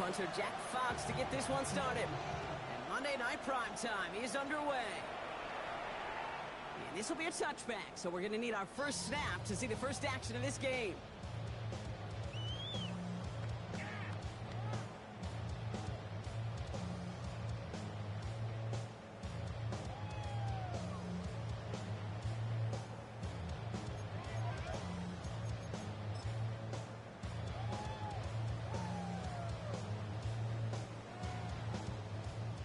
punter Jack Fox to get this one started. And Monday Night Primetime is underway. And this will be a touchback, so we're going to need our first snap to see the first action of this game.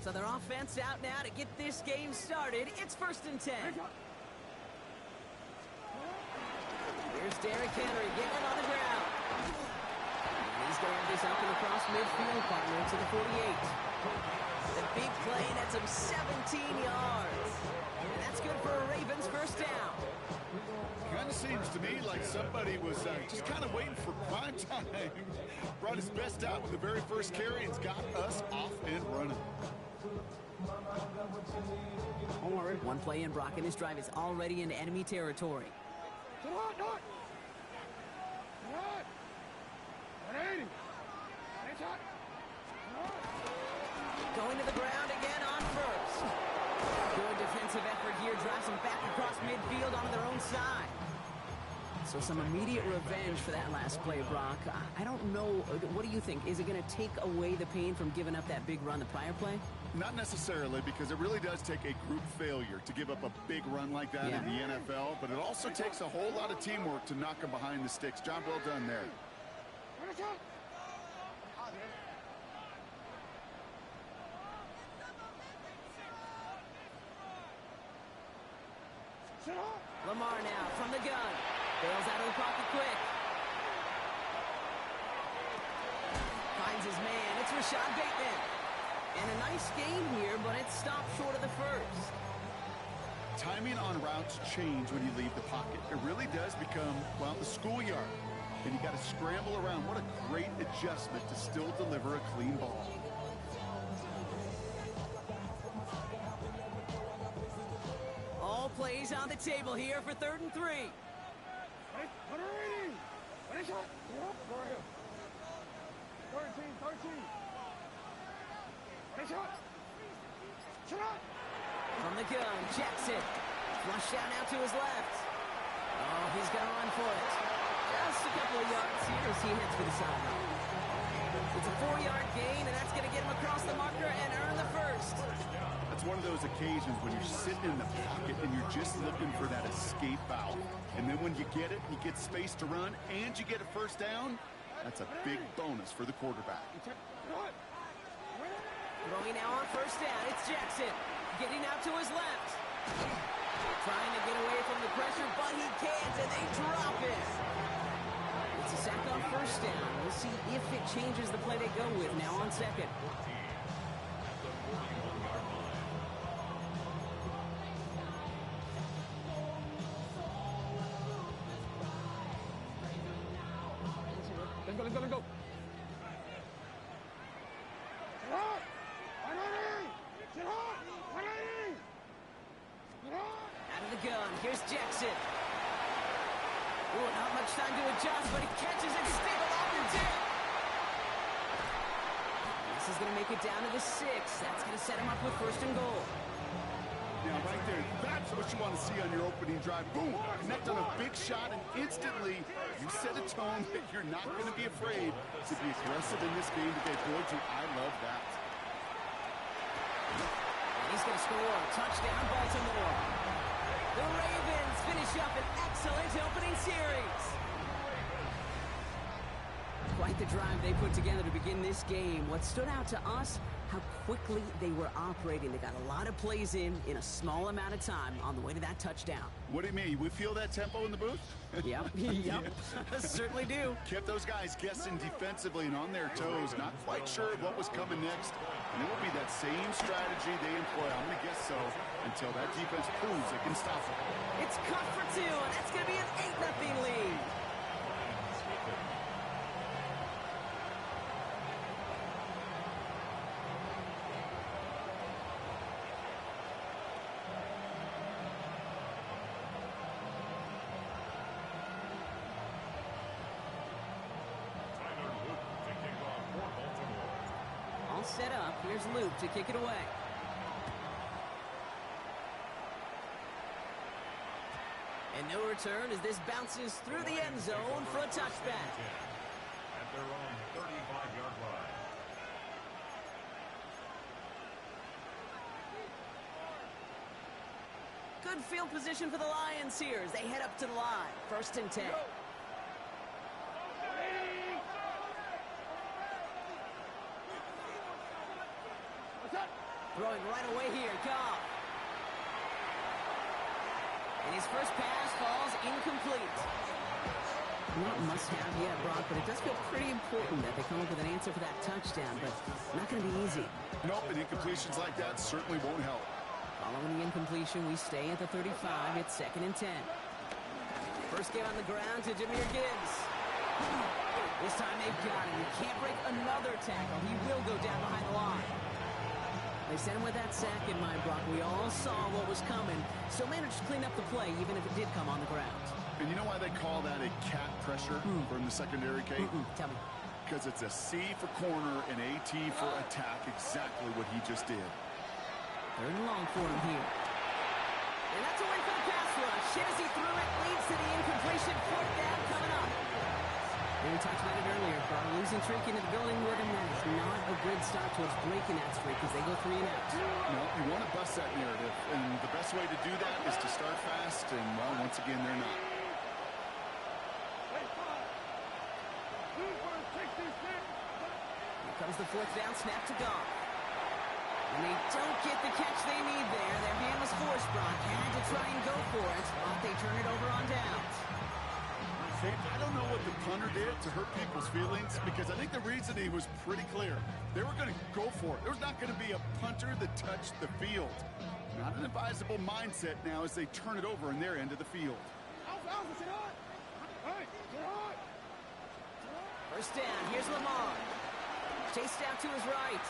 So their offense out now to get this game started. It's 1st and 10. Here's Derrick Henry getting it on the ground. And he's going to have this up and across midfield, partner to the 48. The big play nets him 17 yards. And that's good for a Ravens first down. Kind of seems to me like somebody was just kind of waiting for prime time. Brought his best out with the very first carry and's got us off and running. One play in, Brock, and this drive is already into enemy territory. Going to the ground again on first. Good defensive effort here, drives them back across midfield onto their own side. So some immediate revenge for that last play, Brock. I don't know. What do you think? Is it going to take away the pain from giving up that big run the prior play? Not necessarily, because it really does take a group failure to give up a big run like that in the NFL, but it also takes a whole lot of teamwork to knock them behind the sticks. Job well done there. Lamar now from the gun. Bails out of the pocket quick. Finds his man. It's Rashad Bateman. And a nice game here, but it stopped short of the first. Timing on routes change when you leave the pocket. It really does become, well, the schoolyard. And you got to scramble around. What a great adjustment to still deliver a clean ball. All plays on the table here for 3rd and 3. From the gun, Jackson. Flushed out now to his left. Oh, he's going to run for it. Just a couple of yards here as he heads for the sideline. It's a 4-yard gain, and that's going to get him across the marker and earn the first. That's one of those occasions when you're sitting in the pocket and you're just looking for that escape valve. And then when you get it, you get space to run, and you get a first down, that's a big bonus for the quarterback. Throwing now on first down, it's Jackson. Getting out to his left. Trying to get away from the pressure, but he can't, and they drop it. It's a sack on first down. We'll see if it changes the play they go with now on 2nd. Let's go. Out of the gun, here's Jackson. Ooh, not much time to adjust, but he catches it still off the tip. This is going to make it down to the 6. That's going to set him up with 1st and goal. Yeah, right there. That's what you want to see on your opening drive. Boom! Connect on a big shot, and instantly you set a tone that you're not going to be afraid to be aggressive in this game today. Boy, I love that. He's going to score. Touchdown, Baltimore. The Ravens finish up an excellent opening series. Quite the drive they put together to begin this game. What stood out to us, how quickly they were operating. They got a lot of plays in a small amount of time on the way to that touchdown. What do you mean? We feel that tempo in the booth? Yep. Certainly do. Kept those guys guessing defensively and on their toes, not quite sure what was coming next. And it will be that same strategy they employ, I'm going to guess so, until that defense proves it can stop it. It's cut for 2, and that's going to be an 8-0 lead. All set up. Here's Luke to kick it away. And no return as this bounces through the end zone for a touchback. At their own 35-yard line. Good field position for the Lions here as they head up to the line. 1st and 10. Throwing right away here, Goff. And his first pass falls incomplete. Not must-have yet, Brock, but it does feel pretty important that they come up with an answer for that touchdown, but not going to be easy. Nope, and incompletions like that certainly won't help. Following the incompletion, we stay at the 35. It's 2nd and 10. First get on the ground to Jahmyr Gibbs. This time they've got him. He can't break another tackle. He will go down behind the line. They sent him with that sack in mind, Brock. We all saw what was coming, so managed to clean up the play, even if it did come on the ground. And you know why they call that a cat pressure from the secondary, Kate? Tell me. Because it's a C for corner and a T for attack, exactly what he just did. 3rd and long for him here. And that's a win for the pass rush. Shit as he threw it, leads to the incompletion. 4th down coming up. And we talked about it earlier, but losing streak into the building with him, that is not a good start towards breaking that streak as they go 3 and out. No, you want to bust that narrative, and the best way to do that is to start fast, and, well, once again, they're not. Here comes the 4th down snap to Goff. And they don't get the catch they need there. Their hand was forced, Brock. Had to try and go for it, but they turn it over on downs. I don't know what the punter did to hurt people's feelings, because I think the reasoning was pretty clear. They were going to go for it. There was not going to be a punter that touched the field. Not an advisable mindset now as they turn it over in their end of the field. 1st down, here's Lamar. Chased out to his right.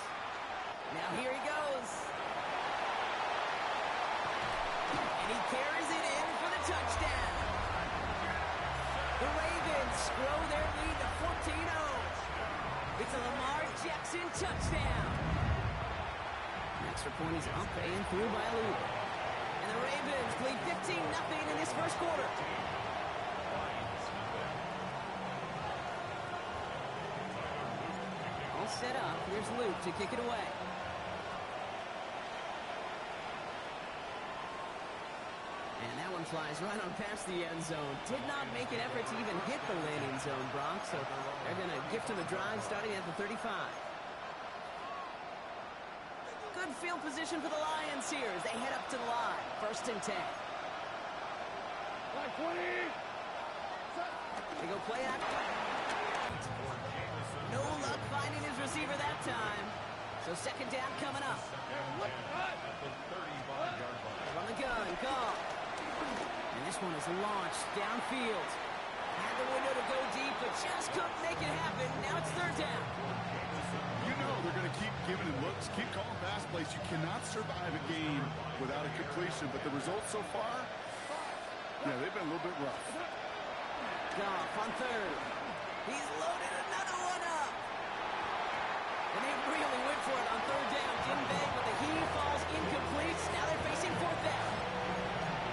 Now here he goes. And he carries it in for the touchdown. The Ravens grow their lead to 14-0. It's a Lamar Jackson touchdown. Extra point is up and through by Luke. And the Ravens lead 15-0 in this 1st quarter. All set up. Here's Luke to kick it away. And that one flies right on past the end zone. Did not make an effort to even hit the landing zone, Brock. So they're going to gift him the drive starting at the 35. Good field position for the Lions here as they head up to the line. 1st and 10. They go play action. No luck finding his receiver that time. So 2nd down coming up. From the gun, Goff. And this one is launched downfield. Had the window to go deep, but just couldn't make it happen. Now it's 3rd down. You know they're going to keep giving him looks, keep calling pass plays. You cannot survive a game without a completion, but the results so far, yeah, they've been a little bit rough. Goff on 3rd. He's loaded another one up. And they really went for it on 3rd down. Didn't beg, but the heave falls incomplete. Now they're facing 4th down.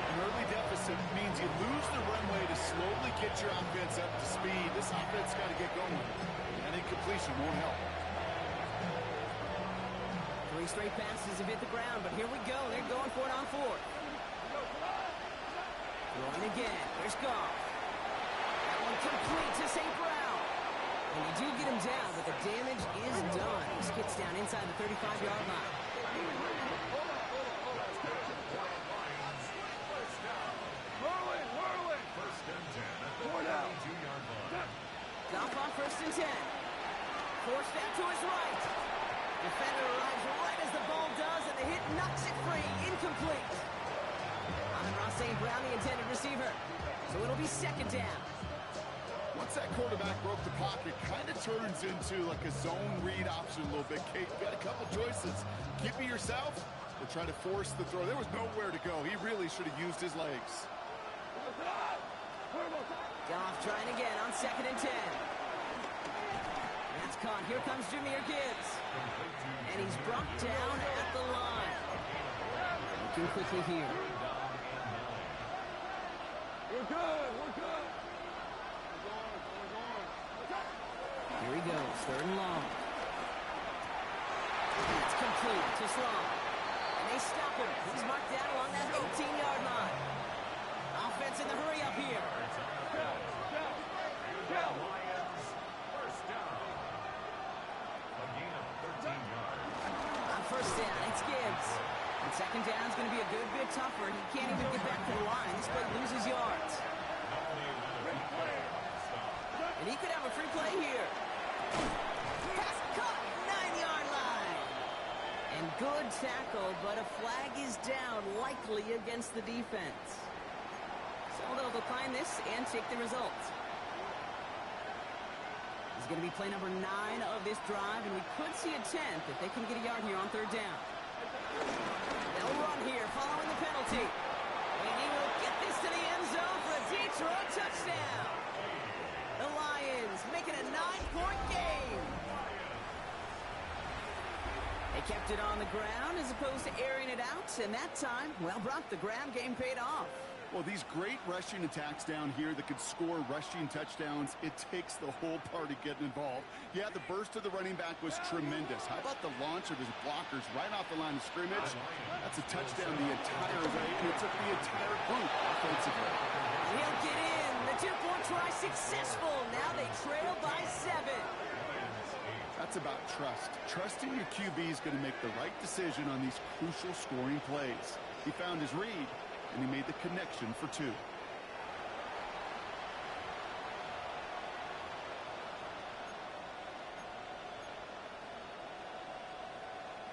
An early deficit means you lose the runway to slowly get your offense up to speed. This offense got to get going. And incompletion won't help. 3 straight passes have hit the ground, but here we go. They're going for it on 4th. Throwing again. There's Goff. That one complete to St. Brown. And they do get him down, but the damage is done. He skids down inside the 35-yard line. Goff on 1st and 10. Forced out to his right. Defender arrives right as the ball does, and the hit knocks it free. Incomplete. Amon-Ra St. Brown, the intended receiver. So it'll be 2nd down. Once that quarterback broke the pocket, kind of turns into like a zone read option a little bit. Kate, you got a couple choices. Keep it yourself or try to force the throw. There was nowhere to go. He really should have used his legs. Goff trying again on 2nd and 10. That's caught Here comes Jameer Gibbs. And he's brought down at the line. Looking quickly here. We're good. We're good. Here he goes. Third and long. It's complete to Sloan. And they stop him. He's marked down along that 18-yard line. Offense in the hurry up here. Lions, first down. A gain of 13 yards. On first down, it's Gibbs. And second down is going to be a good bit tougher. He can't even get back to the line. This play loses yards. And he could have a free play here. Pass caught, 9-yard line. And good tackle, but a flag is down, likely against the defense. So they'll decline this and take the result. This is going to be play number 9 of this drive, and we could see a 10th if they can get a yard here on third down. They'll run here following the penalty. And he will get this to the end zone for a deep throw touchdown. The Lions make it a 9-point game. They kept it on the ground as opposed to airing it out, and that time, well, Brock, the ground game paid off. Well, these great rushing attacks down here that could score rushing touchdowns, it takes the whole party getting involved. Yeah, the burst of the running back was tremendous. How about the launch of his blockers right off the line of scrimmage? That's a touchdown the entire way, and it took the entire group offensively. He'll get in. The two-point try successful. Now they trail by 7. That's about trust. Trusting your QB is going to make the right decision on these crucial scoring plays. He found his read, and he made the connection for 2.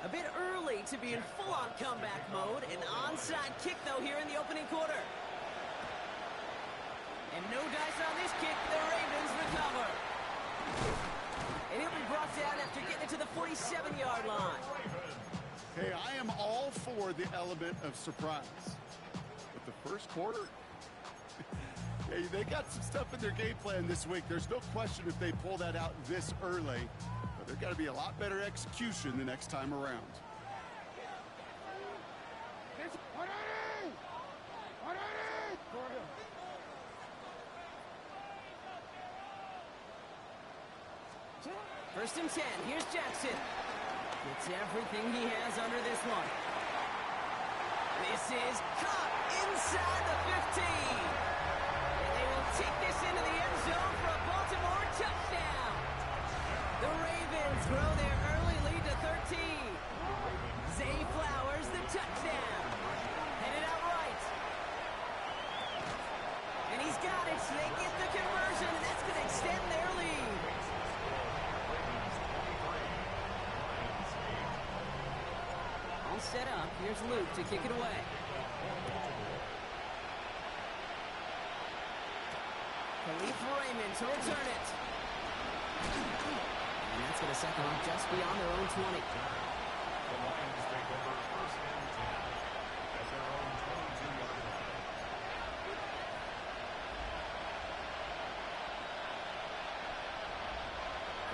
A bit early to be in full-on comeback mode. An onside kick, though, here in the opening quarter. And no dice on this kick. The Ravens recover. And he'll be brought down after getting it to the 47-yard line. Hey, I am all for the element of surprise. But the first quarter? Hey, they got some stuff in their game plan this week. There's no question if they pull that out this early. But there's got to be a lot better execution the next time around. First and 10. Here's Jackson. Gets everything he has under this one. This is caught inside the 15. And they will take this into the end zone for a Baltimore touchdown. The Ravens grow their early lead to 13. Zay Flowers, the touchdown. Headed out right. And he's got it. They get the conversion, and that's going to extend their lead. All set up. Here's Luke to kick it away. Khalif Raymond to return it. And that's going to set them up just beyond their own 20. The Lions take over first and 10 at their own 22-yard line.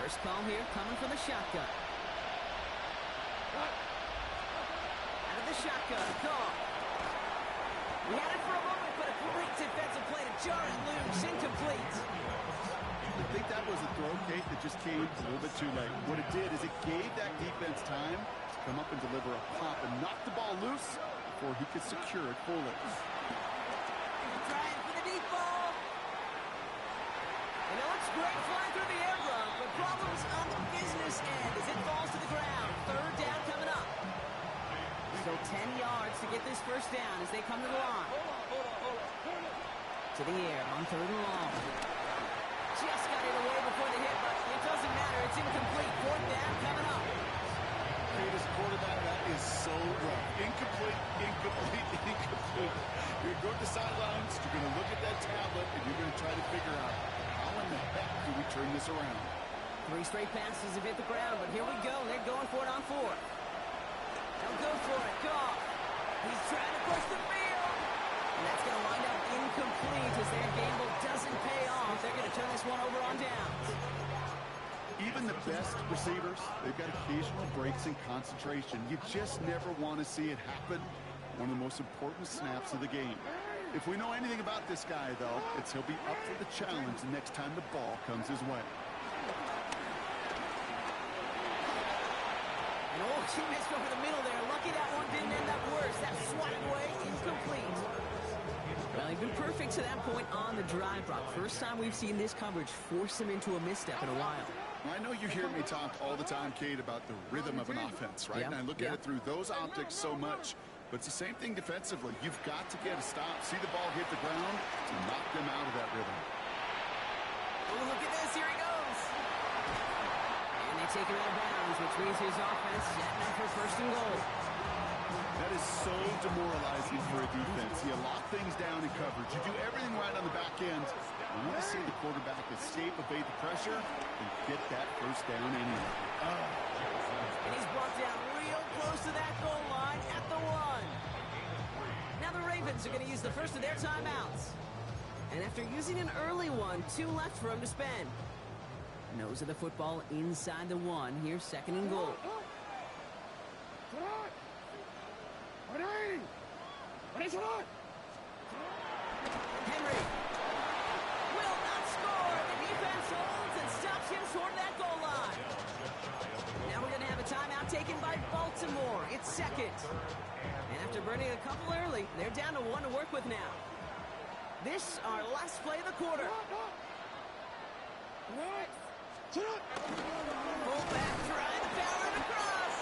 First call here coming from the shotgun. Out of the shotgun, call. We had it for a moment, but a great defensive play to jar it loose, incomplete. I think that was a throw, Kate, that just came a little bit too late. What it did is it gave that defense time to come up and deliver a pop and knock the ball loose before he could secure it fully. Trying for the deep ball. And it looks great flying through the air run, but problems on the business end as it falls to the ground. Third down coming up. So 10 yards to get this first down as they come to the line. To the air on third and long. Just got it away before the hit, but it doesn't matter. It's incomplete. Fourth down coming up. Kate, as a quarterback, that is so rough. Incomplete, incomplete, incomplete. You're going to go to the sidelines, you're going to look at that tablet, and you're going to try to figure out how in the heck do we turn this around. 3 straight passes have hit the ground, but here we go. They're going for it on 4. They'll go for it. Goff. He's trying to push the field. And that's going to wind up incomplete as their gamble doesn't pay off. They're going to turn this one over on downs. Even even the best receivers, they've got occasional breaks in concentration. You just never want to see it happen. One of the most important snaps of the game. If we know anything about this guy, though, it's he'll be up for the challenge the next time the ball comes his way. And oh, she missed over the middle there. Lucky that one didn't end up worse. That swatted away, incomplete. Well, he's been perfect to that point on the drive, Brock. First time we've seen this coverage force him into a misstep in a while. Well, I know you hear me talk all the time, Kate, about the rhythm of an offense, right? And I look at it through those optics so much. But it's the same thing defensively. You've got to get a stop, see the ball hit the ground to knock them out of that rhythm. Oh, look at this. Here he goes. And they take him out of bounds, which means his offense setting up for first and goal. That is so demoralizing for a defense. You lock things down in coverage. You do everything right on the back end. You want to see the quarterback escape, evade the pressure, and get that first down anyway. And he's brought down real close to that goal line at the 1. Now the Ravens are going to use the first of their timeouts. And after using an early one, 2 left for him to spend. Nose of the football inside the 1. Here's second and goal. Henry will not score. The defense holds and stops him short of that goal line. Now we're going to have a timeout taken by Baltimore. It's second. And after burning a couple early, they're down to 1 to work with now. This our last play of the quarter. Fullback trying to power it across.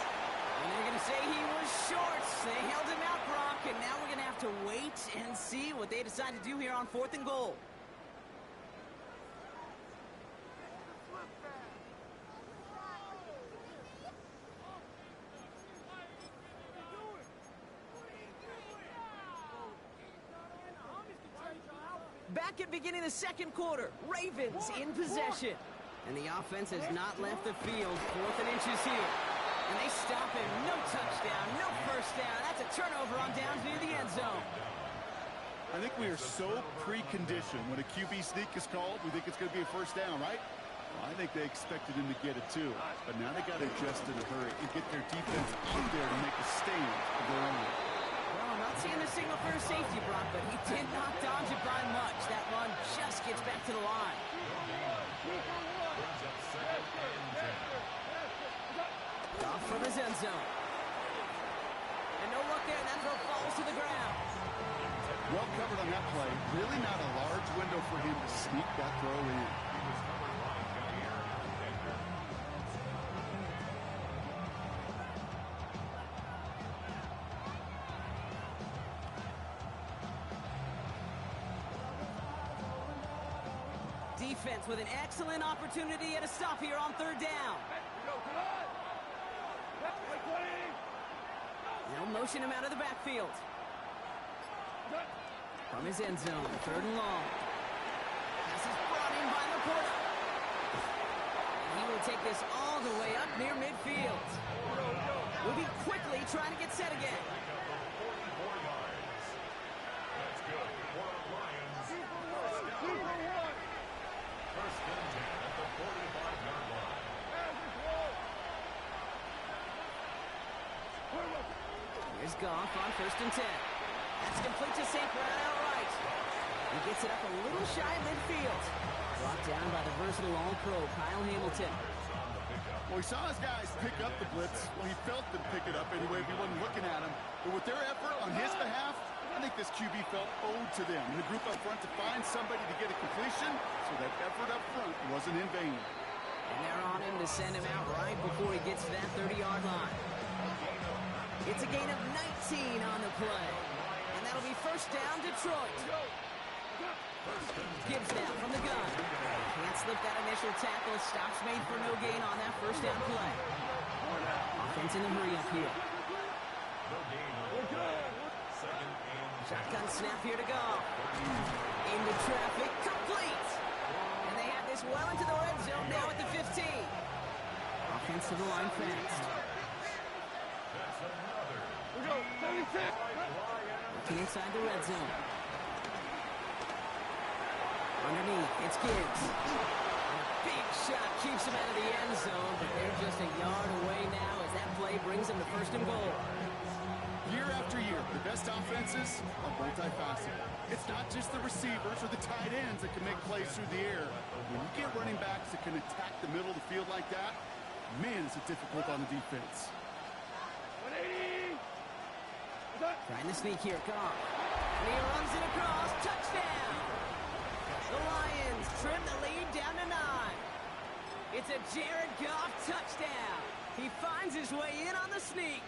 And they're going to say he was short. They held him out, Brock, and now we're going to have to wait and see what they decide to do here on 4th and goal. Back at beginning the second quarter, Ravens in possession. And the offense has not left the field. 4th and inches here. And they stop him. No touchdown, no first down. That's a turnover on downs near the end zone. I think we are so preconditioned when a QB sneak is called, we think it's going to be a first down, right? Well, I think they expected him to get it too. But now they got to adjust in a hurry and get their defense out there to make a stand of their own. Well, I'm not seeing the signal for a safety, Brock, but he did not dodge it by much. That run just gets back to the line. Off from his end zone. And no look there. That throw falls to the ground. Well covered on that play. Really not a large window for him to sneak that throw in. Defense with an excellent opportunity and a stop here on 3rd down. They'll motion him out of the backfield. From his end zone, 3rd and long. This is brought in by Laporta. And he will take this all the way up near midfield. Moving quickly, trying to get set again. Here's Goff on 1st and 10. That's complete to St. Brown outright. He gets it up a little shy of midfield. Brought down by the versatile All-Pro, Kyle Hamilton. Well, he saw his guys pick up the blitz. Well, he felt them pick it up anyway if he wasn't looking at him. But with their effort on his behalf, I think this QB felt owed to them. And the group up front to find somebody to get a completion, so that effort up front wasn't in vain. And they're on him to send him out right before he gets to that 30-yard line. It's a gain of 19 on the play. And that'll be first down, Detroit. Gibbs now from the gun. Can't slip that initial tackle. Stops made for no gain on that first down play. Offense in the hurry up here. Shotgun snap here to go. Into traffic, complete. And they have this well into the red zone now at the 15. Offense to the line fast. Looking inside the red zone. Underneath, it's Gibbs. Big shot keeps him out of the end zone, but they're just a yard away now as that play brings them to first and goal. Year after year, the best offenses are multifaceted. It's not just the receivers or the tight ends that can make plays through the air. When you get running backs that can attack the middle of the field like that, man, is it difficult on the defense. 180. Trying to sneak here, Goff. And he runs it across, touchdown! The Lions trim the lead down to 9. It's a Jared Goff touchdown. He finds his way in on the sneak.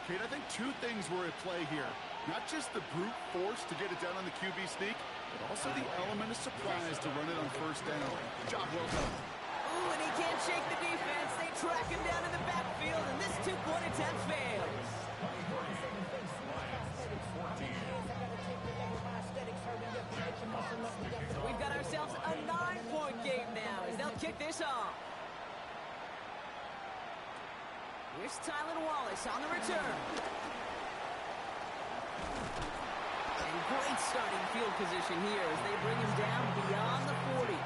Kate, I think two things were at play here. Not just the brute force to get it done on the QB sneak, but also the element of surprise to run it on first down. Job well done. Ooh, and he can't shake the defense. They track him down in the backfield, and this two-point attempt fails. We've got ourselves a 9-point game now as they'll kick this off. Here's Tylan Wallace on the return. And great starting field position here as they bring him down beyond the 40.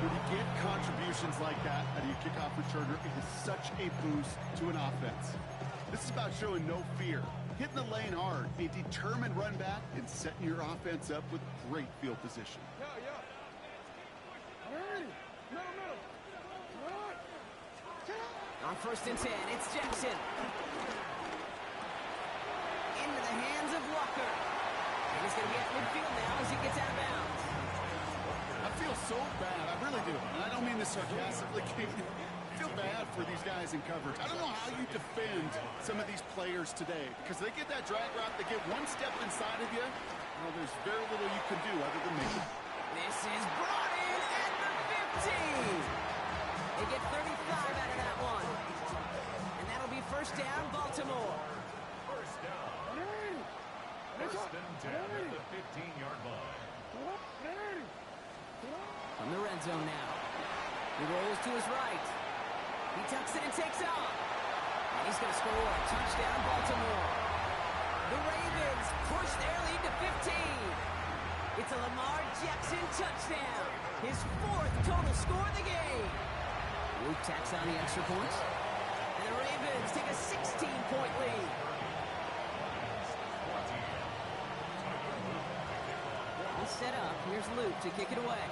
When you get contributions like that out of your kickoff returner, it is such a boost to an offense. This is about showing no fear, hitting the lane hard, a determined run back, and setting your offense up with great field position. On first and 10, it's Jackson. Into the hands of Walker. And he's going to be at midfield now as he gets out of bounds. I feel so bad. I really do. And I don't mean this sarcastically. I feel bad for these guys in coverage. I don't know how you defend some of these players today because they get that drag route, they get one step inside of you. Well, there's very little you can do other than make it. This is brought in at the 15. They get 35 out of that one. And that'll be first down, Baltimore. First down. First and 10 at the 15-yard line. From the red zone now. He rolls to his right. He tucks it and takes off. And he's going to score a touchdown, Baltimore. The Ravens push their lead to 15. It's a Lamar Jackson touchdown. His 4th total score of the game. Luke tacks on the extra points. And the Ravens take a 16-point lead. All set up. Here's Luke to kick it away.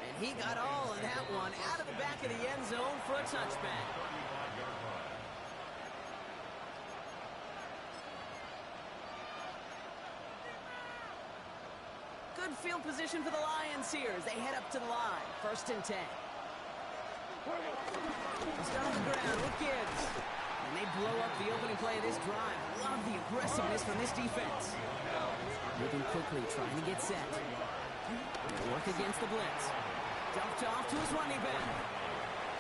And he got all of that one out of the back of the end zone for a touchback. Good field position for the Lions here as they head up to the line. First and 10. It's down on the ground with Gibbs. And they blow up the opening play of this drive. Love the aggressiveness from this defense. Moving quickly, trying to get set. They work against the blitz. Dumped off to his running back.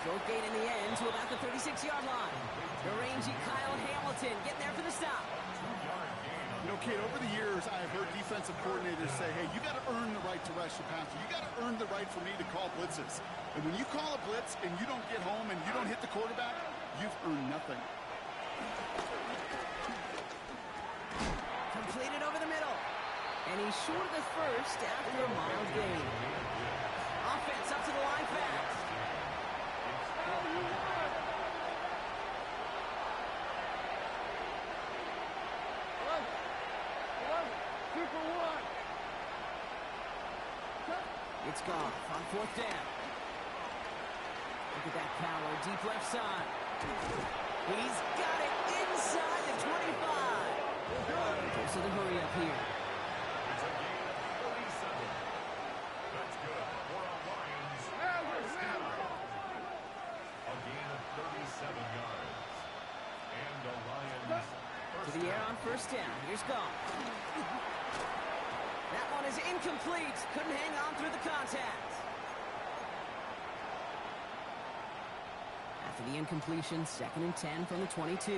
Short gain in the end to about the 36-yard line. The rangy Kyle Hamilton getting there for the stop. You know, Kate, over the years, I've heard defensive coordinators say, hey, you got to earn the right to rush the passer. You got to earn the right for me to call blitzes. And when you call a blitz and you don't get home and you don't hit the quarterback, you've earned nothing. Completed over the middle. And he's short of the first after a mild gain. Offense up to the line fast. It's Goff on 4th down. Look at that power, deep left side. He's got it inside the 25. Goes to the hurry up here. It's a gain of 37. That's good for a Lions first down. A gain of 37 To the air on first down. Here's Goff. That one is incomplete. Couldn't hang on through the contact. After the incompletion, 2nd and 10 from the 22.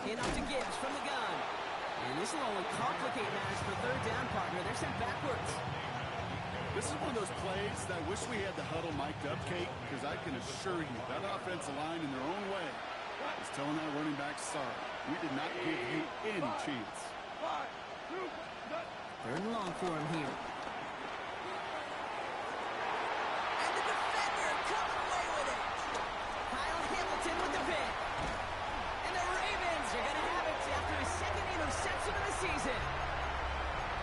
In up to Gibbs from the gun. And this will only complicate matters for third down, partner. They're sent backwards. This is one of those plays that I wish we had the huddle mic'd up, Kate, because I can assure you that offensive line in their own way is telling that running back, sorry, we did not give you any chance. 3rd and long for him here. And the defender coming away with it. Kyle Hamilton with the pick. And the Ravens are going to have it after his 2nd interception of the season.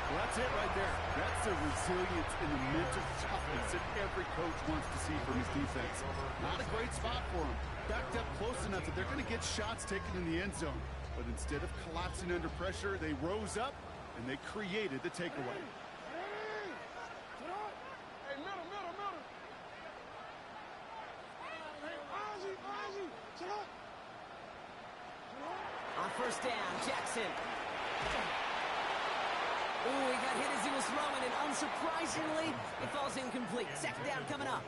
Well, that's it right there. That's the resilience and the mental toughness that every coach wants to see from his defense. Not a great spot for him. Backed up close enough that they're going to get shots taken in the end zone. But instead of collapsing under pressure, they rose up and they created the takeaway. On first down, Jackson. Ooh, he got hit as he was throwing, and unsurprisingly, it falls incomplete. 2nd down coming up.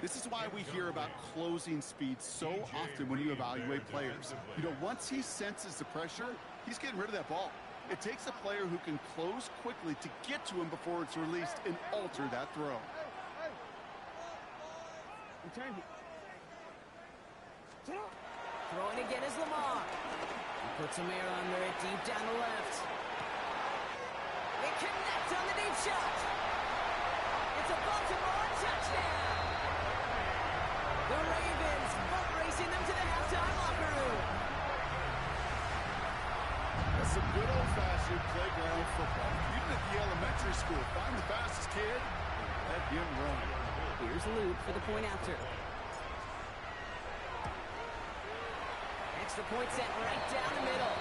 This is why we hear about closing speed so often when you evaluate players. You know, once he senses the pressure, he's getting rid of that ball. It takes a player who can close quickly to get to him before it's released and alter that throw. Throwing again is Lamar. He puts some air under it deep down the left. They connect on the deep shot. It's a Baltimore touchdown. The Ravens boat racing them to the halftime locker room. That's some good old-fashioned playground football. Even at the elementary school, find the fastest kid and let him run. Here's Luke for the point after. Extra point set right down the middle.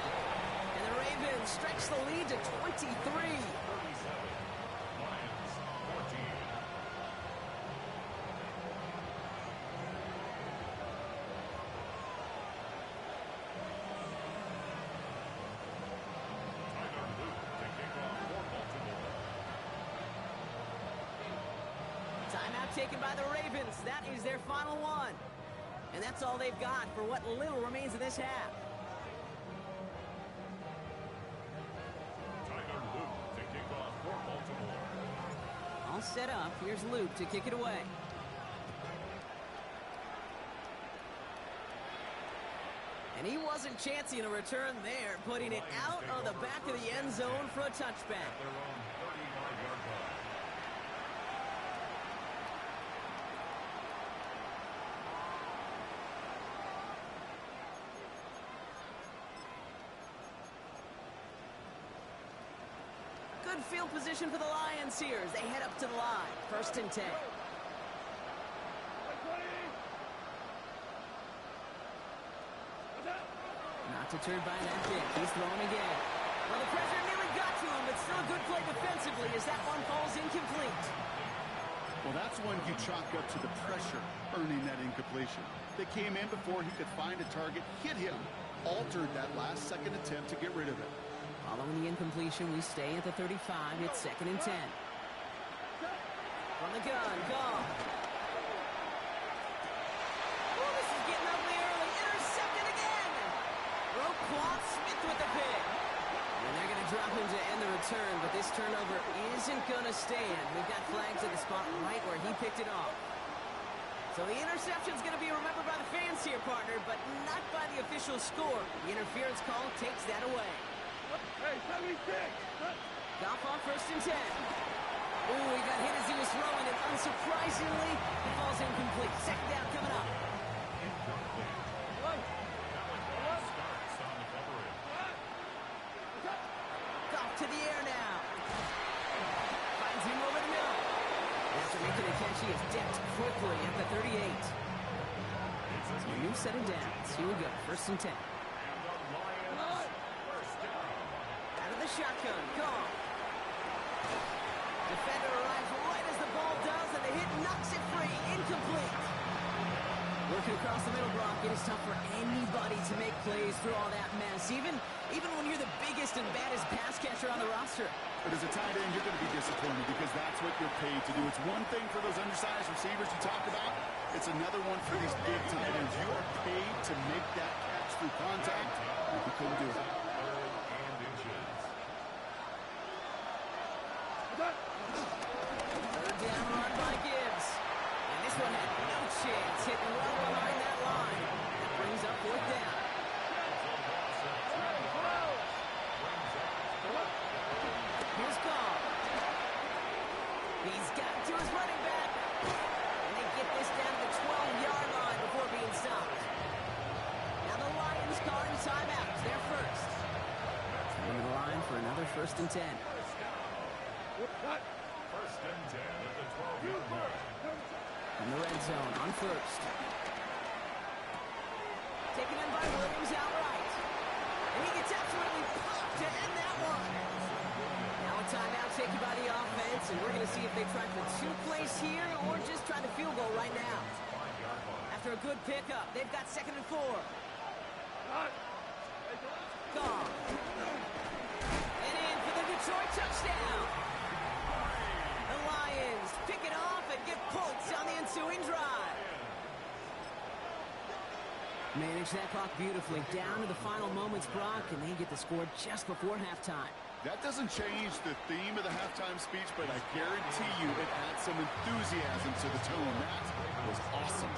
And the Ravens stretch the lead to 23. Timeout taken by the Ravens. That is their final one. And that's all they've got for what little remains of this half. All set up. Here's Luke to kick it away. And he wasn't chancing a return there, putting it out of the back of the end zone for a touchback. Good field position for the Lions here as they head up to the line. 1st and 10. Not deterred by that kick. He's throwing again. Well, the pressure nearly got to him, but still a good play defensively as that one falls incomplete. Well, that's one you chalk up to the pressure earning that incompletion. They came in before he could find a target, hit him, altered that last second attempt to get rid of it. Following the incompletion, we stay at the 35. It's 2nd and 10. From the gun, Goff. Oh, this is getting ugly early. Intercepted again. Roquan Smith with the pick. And they're going to drop him to end the return, but this turnover isn't going to stand. We've got flags at the spot right where he picked it off. So the interception's going to be remembered by the fans here, partner, but not by the official score. The interference call takes that away. Hey, 76! Goff on 1st and 10. Ooh, he got hit as he was throwing, and unsurprisingly, he falls incomplete. 2nd down coming up. Goff to the air now. Finds him over the middle. After making a catch, he is decked quickly at the 38. So a new set of downs. Here we go, 1st and 10. Shotgun, Goff. Defender arrives right as the ball does, and the hit knocks it free. Incomplete. Working across the middle, Brock. It is tough for anybody to make plays through all that mess, even when you're the biggest and baddest pass catcher on the roster. But as a tight end, you're going to be disappointed because that's what you're paid to do. It's one thing for those undersized receivers you talk about. It's another one for these big tight ends. You are paid to make that catch through contact, and you couldn't do it. Third down run by Gibbs. And this one had no chance, hitting well behind that line. That brings up fourth down. Here's Carr. He's got it to his running back. And they get this down to the 12-yard line before being stopped. Now the Lions calling timeouts. They're first. Coming to the line for another 1st and 10. First and 10 at the 12-yard line. In the red zone on first. Taken in by Williams outright. And he gets absolutely popped to end that one. Now a timeout taken by the offense, and we're going to see if they try for 2 plays here or just try the field goal right now. After a good pickup, they've got 2nd and 4. Gone. And in for the Detroit touchdown. The Lions pick it off and get points on the ensuing drive. Manage that clock beautifully down to the final moments, Brock, and they get the score just before halftime. That doesn't change the theme of the halftime speech, but I guarantee you it adds some enthusiasm to the tone. That was awesome.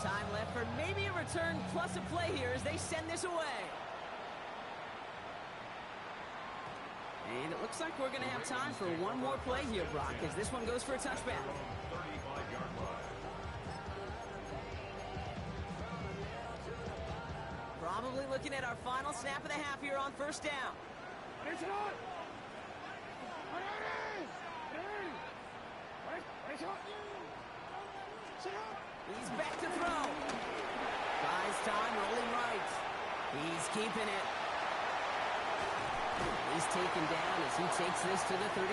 Time left for maybe a return plus a play here as they send this away. And it looks like we're going to have time for one more play here, Brock, as this one goes for a touchback. 35-yard line. Probably looking at our final snap of the half here on first down. He's back to throw. Buys time, rolling right. He's keeping it. He's taken down as he takes this to the 38.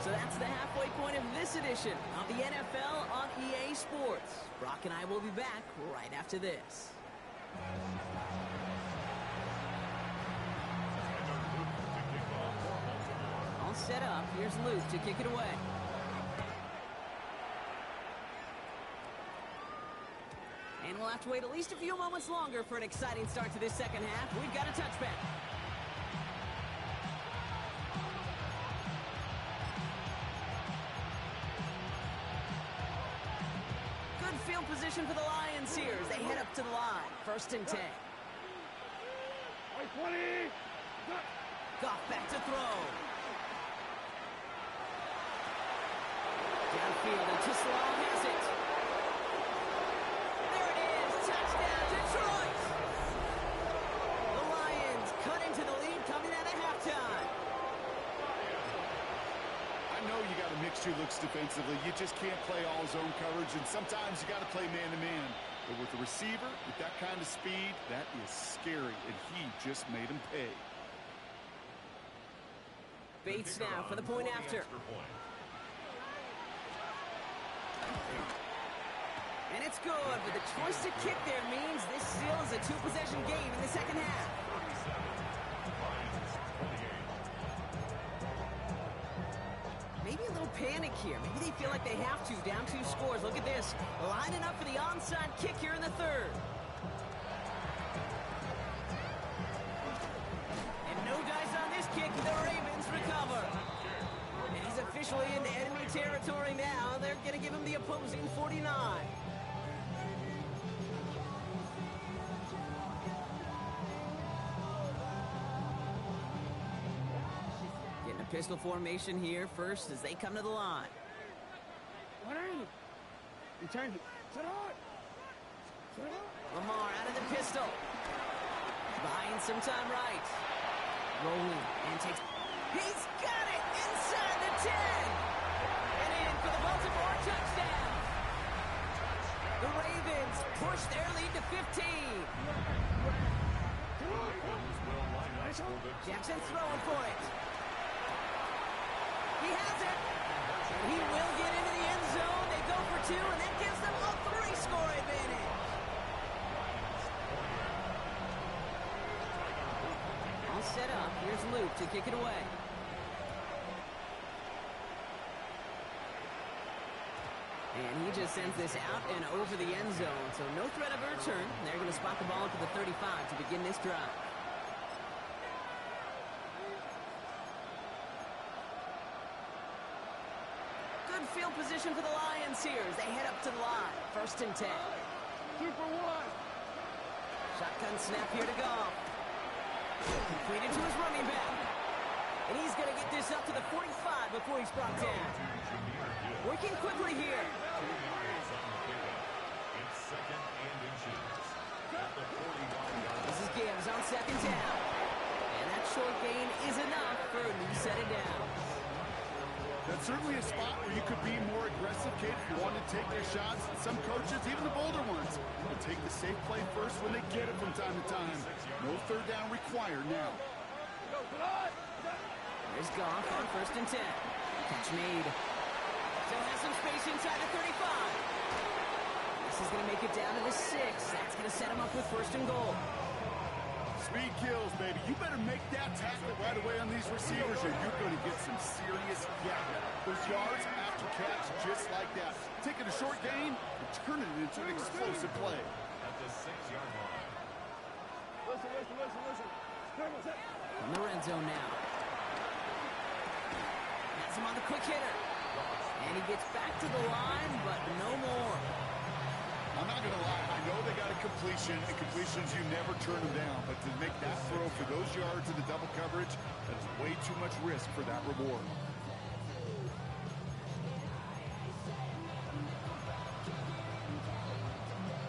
So that's the halfway point of this edition of the NFL on EA Sports. Brock and I will be back right after this. All set up. Here's Luke to kick it away. And we'll have to wait at least a few moments longer for an exciting start to this second half. We've got a touchback. Good field position for the Lions here as they head up to the line. 1st and 10. Goff back to throw. Downfield and Tisserand has it. There it is. Touchdown, Detroit. The Lions cut into the lead coming out of halftime. I know you got to mix your looks defensively. You just can't play all zone coverage, and sometimes you got to play man-to-man. But with the receiver, with that kind of speed, that is scary, and he just made him pay. Bates now for the point after. And it's good, but the choice to kick there means this still is a 2-possession game in the second half. Maybe a little panic here. Maybe they feel like they have to. Down 2 scores. Look at this. Lining up for the onside kick here in the 3rd. And no dice on this kick. The Ravens recover. And he's officially into enemy territory now. They're going to give him the opposing 49. Getting a pistol formation here first as they come to the line. Lamar out of the pistol. Buying some time right. Rolling and takes... He's got it inside the 10. And in for the Baltimore touchdown. The Ravens push their lead to 15. Jackson throwing for it. He has it. He will get into the end zone. They go for 2, and that gives them a 3-score advantage. All set up. Here's Luke to kick it away. And he just sends this out and over the end zone. So no threat of a return. They're going to spot the ball to the 35 to begin this drive. Good field position for the Lions here as they head up to the line. 1st and 10. 2 for 1. Shotgun snap here to Goff. Completed to his running back. And he's going to get this up to the 45 before he's brought down. Working quickly here. This is Gibbs on 2nd down. And that short gain is enough for a new set of downs. That's certainly a spot where you could be more aggressive, Kate, if you want to take your shots. Some coaches, even the bolder ones, will take the safe play first when they get it from time to time. No 3rd down required now. There's Goff on 1st and 10. Catch made. Still has some space inside the 35. This is going to make it down to the 6. That's going to set him up with 1st and goal. Speed kills, baby. You better make that tackle right away on these receivers, or you're going to get some serious gap. Those yards after catch just like that. Taking a short gain and turning it into an explosive play. At the 6-yard line. Listen. In the red zone now. Has him on the quick hitter. And he gets back to the line, but no more. I'm not going to lie. I know they got a completion, and completions, you never turn them down. But to make that throw for those yards in the double coverage, that's way too much risk for that reward.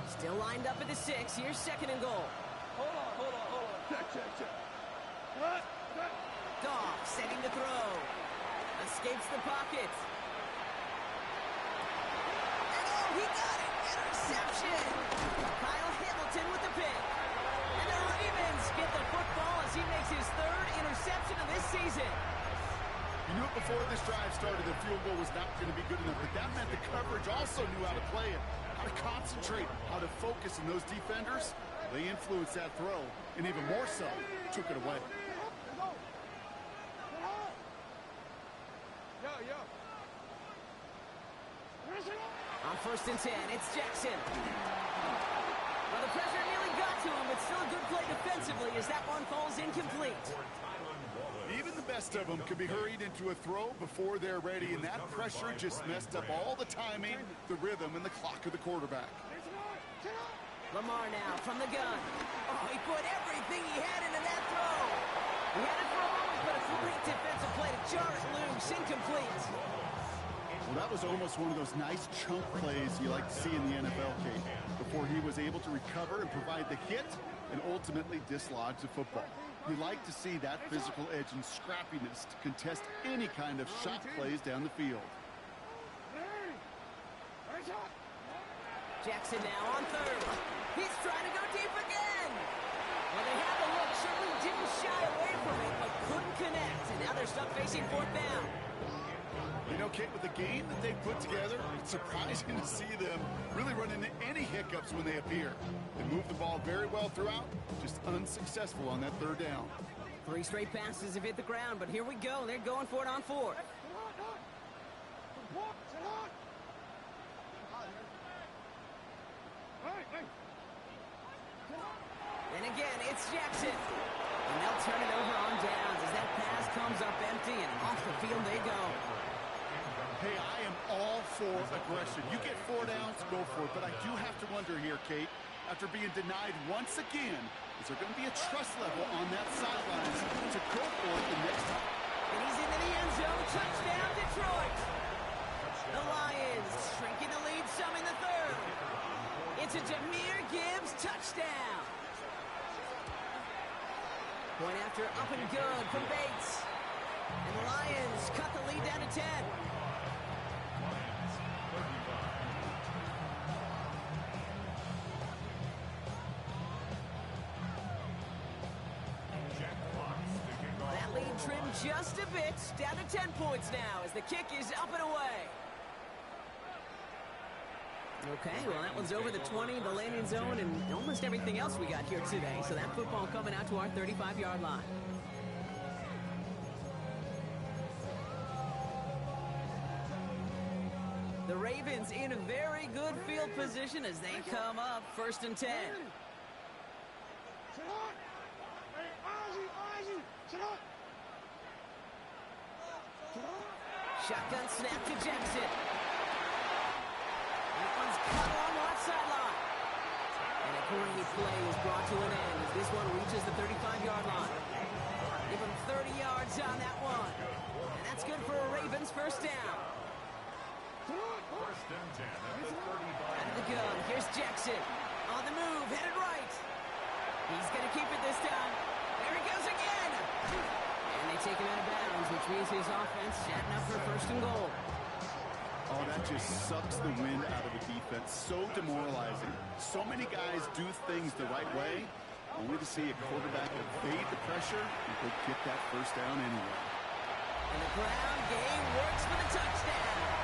Still lined up at the 6. Here's 2nd and goal. Hold on. Check. What? Goff setting to throw. Escapes the pocket. And he got it! Interception! Kyle Hamilton with the pick. And the Ravens get the football as he makes his 3rd interception of this season. You knew it before this drive started. The field goal was not going to be good enough, but that meant the coverage also knew how to play it, how to concentrate, how to focus, and those defenders, they influenced that throw, and even more so, took it away. On 1st and 10, it's Jackson. Well, the pressure nearly got to him, but still a good play defensively as that one falls incomplete. Even the best of them could be hurried into a throw before they're ready, and that pressure just messed up all the timing, the rhythm, and the clock of the quarterback. Lamar now from the gun. Oh, he put everything he had into that throw. He had it for a moment, but a great defensive play to jar it loose, incomplete. Well, that was almost one of those nice chunk plays you like to see in the NFL, Kate, before he was able to recover and provide the hit and ultimately dislodge the football. You like to see that physical edge and scrappiness to contest any kind of shot plays down the field. Jackson now on 3rd. He's trying to go deep again. Well, they had the look, certainly didn't shy away from it, but couldn't connect. And now they're stuck facing 4th down. You know, Kate, with the game that they put together, it's surprising to see them really run into any hiccups when they appear. They move the ball very well throughout, just unsuccessful on that 3rd down. 3 straight passes have hit the ground, but here we go. They're going for it on 4th. And again, it's Jackson. And they'll turn it over on downs as that pass comes up empty, and off the field they go. Hey, I am all for aggression. You get 4 downs, go for it. But I do have to wonder here, Kate, after being denied once again, is there going to be a trust level on that sideline to go for it the next time? And he's into the end zone. Touchdown, Detroit. The Lions shrinking the lead some in the 3rd. It's a Jahmyr Gibbs touchdown. Point after up and good from Bates. And the Lions cut the lead down to 10. Lions 35. Jack Fox to kick off. That lead trimmed just a bit. Down to 10 points now as the kick is up and away. Okay, well, that one's over the 20, the landing zone, and almost everything else we got here today. So that football coming out to our 35-yard line. The Ravens in a very good field position as they come up 1st and 10. Shotgun snap to Jackson. That one's cut along the left sideline. And a great play is brought to an end as this one reaches the 35-yard line. Give him 30 yards on that one. And that's good for a Ravens first down. 1st and 10 at the 35. Out of the gun, here's Jackson. On the move, headed right. He's going to keep it this time. There he goes again. And they take him out of bounds, which means his offense setting up for 1st and goal. Oh, that just sucks the wind out of the defense. So demoralizing. So many guys do things the right way, only to see a quarterback evade the pressure and go get that first down anyway. And the ground game works for the touchdown.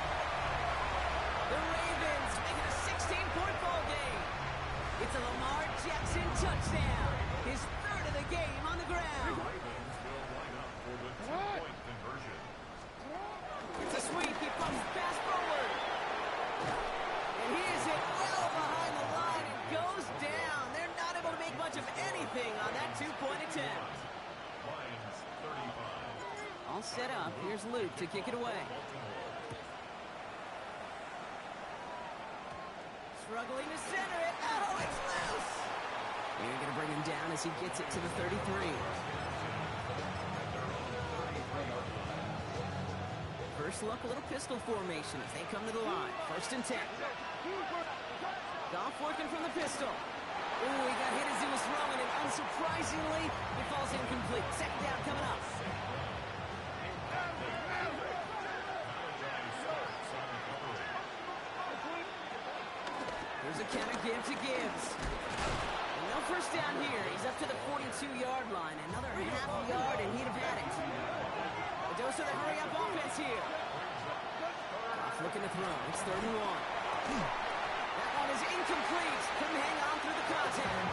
The Ravens make it a 16-point ball game. It's a Lamar Jackson touchdown. His 3rd of the game on the ground. Ravens will line up for the 2-point conversion. It's a sweep. He pumps pass forward. And he is hit well behind the line and goes down. They're not able to make much of anything on that 2-point attempt. Lions 35. All set up. Here's Luke to kick it away. Struggling to center it. Oh, it's loose. They're going to bring him down as he gets it to the 33. First look, a little pistol formation as they come to the line. 1st and 10. Goff working from the pistol. Ooh, he got hit as he was throwing, and unsurprisingly, it falls incomplete. 2nd down coming up. Here's a counter give to Gibbs. And no first down here. He's up to the 42-yard line. Another half yard, and he'd have had it. A dose of the hurry-up offense here. Goff looking to throw. It's 3rd and 1. That one is incomplete. Couldn't hang on through the contact.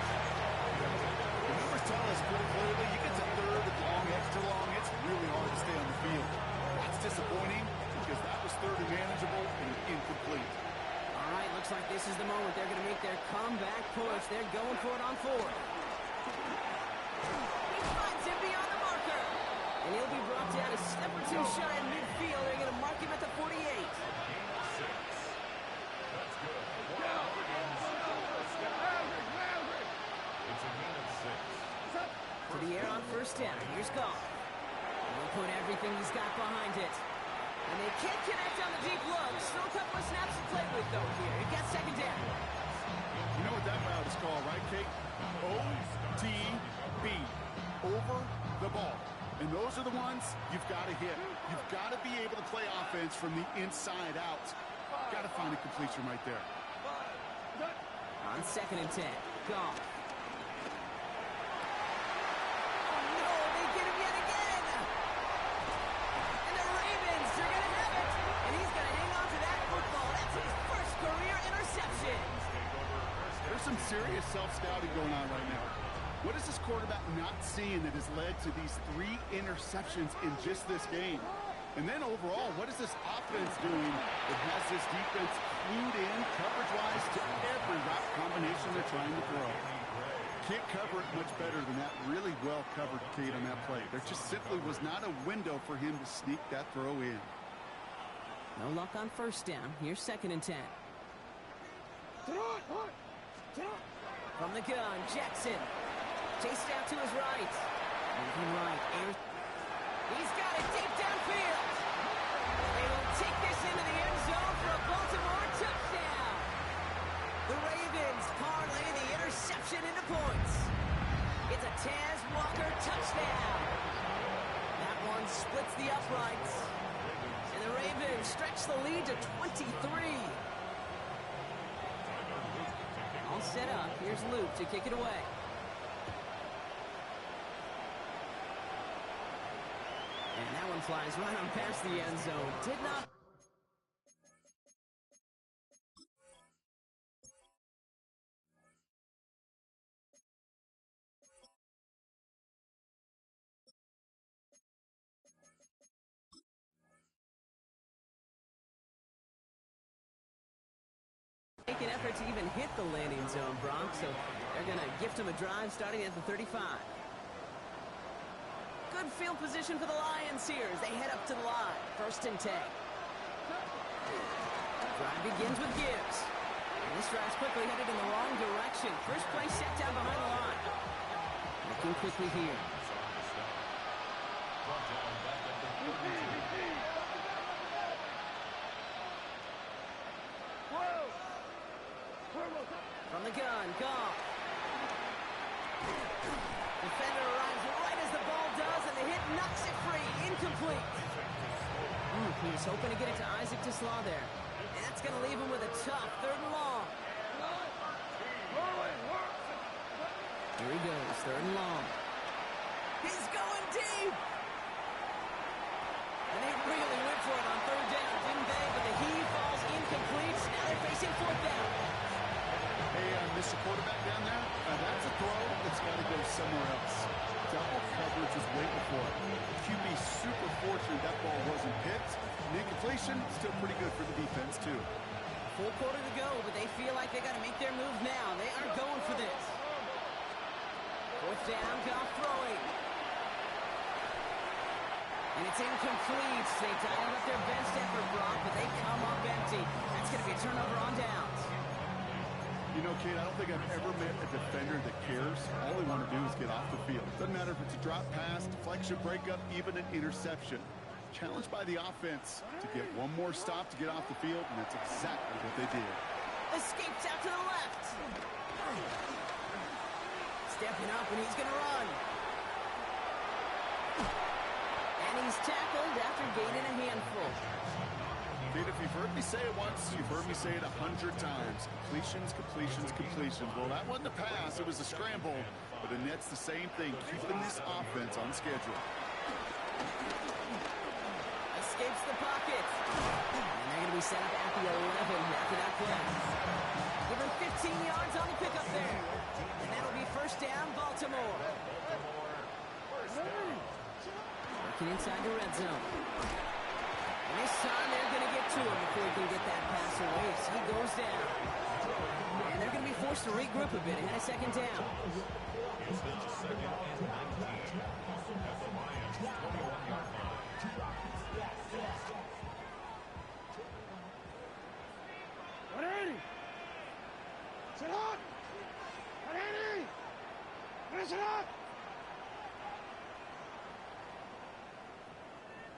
The numbers tell us pretty clearly, you get to 3rd and long, extra long, it's really hard to stay on the field. That's disappointing because that was 3rd and manageable and incomplete. All right, looks like this is the moment they're going to make their comeback push. They're going for it on 4th. He finds him beyond the marker. And he'll be brought down a step or 2 shy in midfield. They're going to mark him at the 48. That's good. It's a gain of 6. To the air on 1st down. Here's Goff. He'll put everything he's got behind it. And they can't connect on the deep look. Still a couple of snaps to play with, though, here. He got 2nd down. You know what that route is called, right, Kate? OTB. Over the ball. And those are the ones you've got to hit. You've got to be able to play offense from the inside out. Got to find a completion right there. On 2nd and 10. Goff. Oh, no, they get him yet again. And the Ravens are going to have it. And he's going to hang on to that football. That's his 1st career interception. There's some serious self-scouting going on right now. What is this quarterback not seeing that has led to these 3 interceptions in just this game? And then overall, what is this offense doing that has this defense clued in coverage-wise to every route combination they're trying to throw? Can't cover it much better than that. Really well covered, Kate, on that play. There just simply was not a window for him to sneak that throw in. No luck on 1st down. Here's 2nd and 10. From the gun, Jackson. Chased out to his right. Moving right. He's got it deep downfield. They will take this into the end zone for a Baltimore touchdown. The Ravens parlay the interception into points. It's a Taz Walker touchdown. That one splits the cuts the lead to 23. All set up. Here's Luke to kick it away. And that one flies right on past the end zone. Did not. Make an effort to even hit the landing zone, Brock, so they're going to gift him a drive starting at the 35. Good field position for the Lions here as they head up to the line. 1st and 10. Drive begins with Gibbs. And this drive's quickly headed in the wrong direction. First play set down behind the line. Looking quickly here. From the gun, Goff. Defender arrives right as the ball does, and the hit knocks it free. Incomplete. He was hoping to get it to Isaac Slaw there. And that's going to leave him with a tough 3rd and long. Here he goes, 3rd and long. He's going deep. And they really went for it on 3rd down, didn't they? But the heave falls incomplete. Now they're facing 4th down. Hey, Mr. Quarterback down there, that's a throw that's got to go somewhere else. Double coverage is waiting for it. QB super fortunate that ball wasn't picked. And incompletion, still pretty good for the defense, too. Full quarter to go, but they feel like they got to make their move now. They are going for this. 4th down, Goff throwing. And it's incomplete. They dialed up their best effort, Brock, but they come up empty. That's going to be a turnover on downs. You know, kid, I don't think I've ever met a defender that cares. All they want to do is get off the field. Doesn't matter if it's a drop pass, deflection, breakup, even an interception. Challenged by the offense to get one more stop to get off the field, and that's exactly what they did. Escapes out to the left. Stepping up, and he's going to run. And he's tackled after gaining a handful. Kid, if you've heard me say it once, you've heard me say it 100 times. Completions, completions, completions. Well, that wasn't a pass. It was a scramble. But the Nets, the same thing, keeping this offense on schedule. Escapes the pocket. And they're going to be set up at the 11 after that play. Give him 15 yards on the pickup there. And that'll be 1st down, Baltimore. Working inside the red zone. And this time they're going to get to him before he can get that pass away as he goes down. And they're going to be forced to regroup a bit ahead of 2nd down. It's 2nd and 19 at the Lions' 21-yard line. Sit up! Ready! Listen up!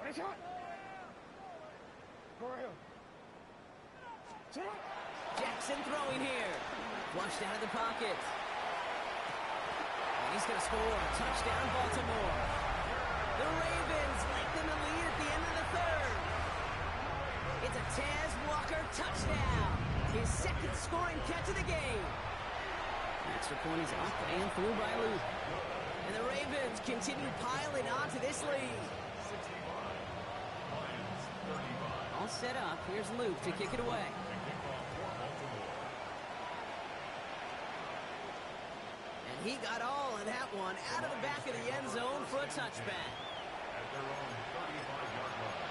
Listen up! Jackson throwing here. Flushed out of the pocket. And he's going to score a touchdown, Baltimore. The Ravens lengthen the lead at the end of the 3rd. It's a Taz Walker touchdown. His 2nd scoring catch of the game. The extra point is up and through by Luke. And the Ravens continue piling on to this lead. All set up. Here's Luke to kick it away. And he got all of that one out of the back of the end zone for a touchback. At their own 35-yard line.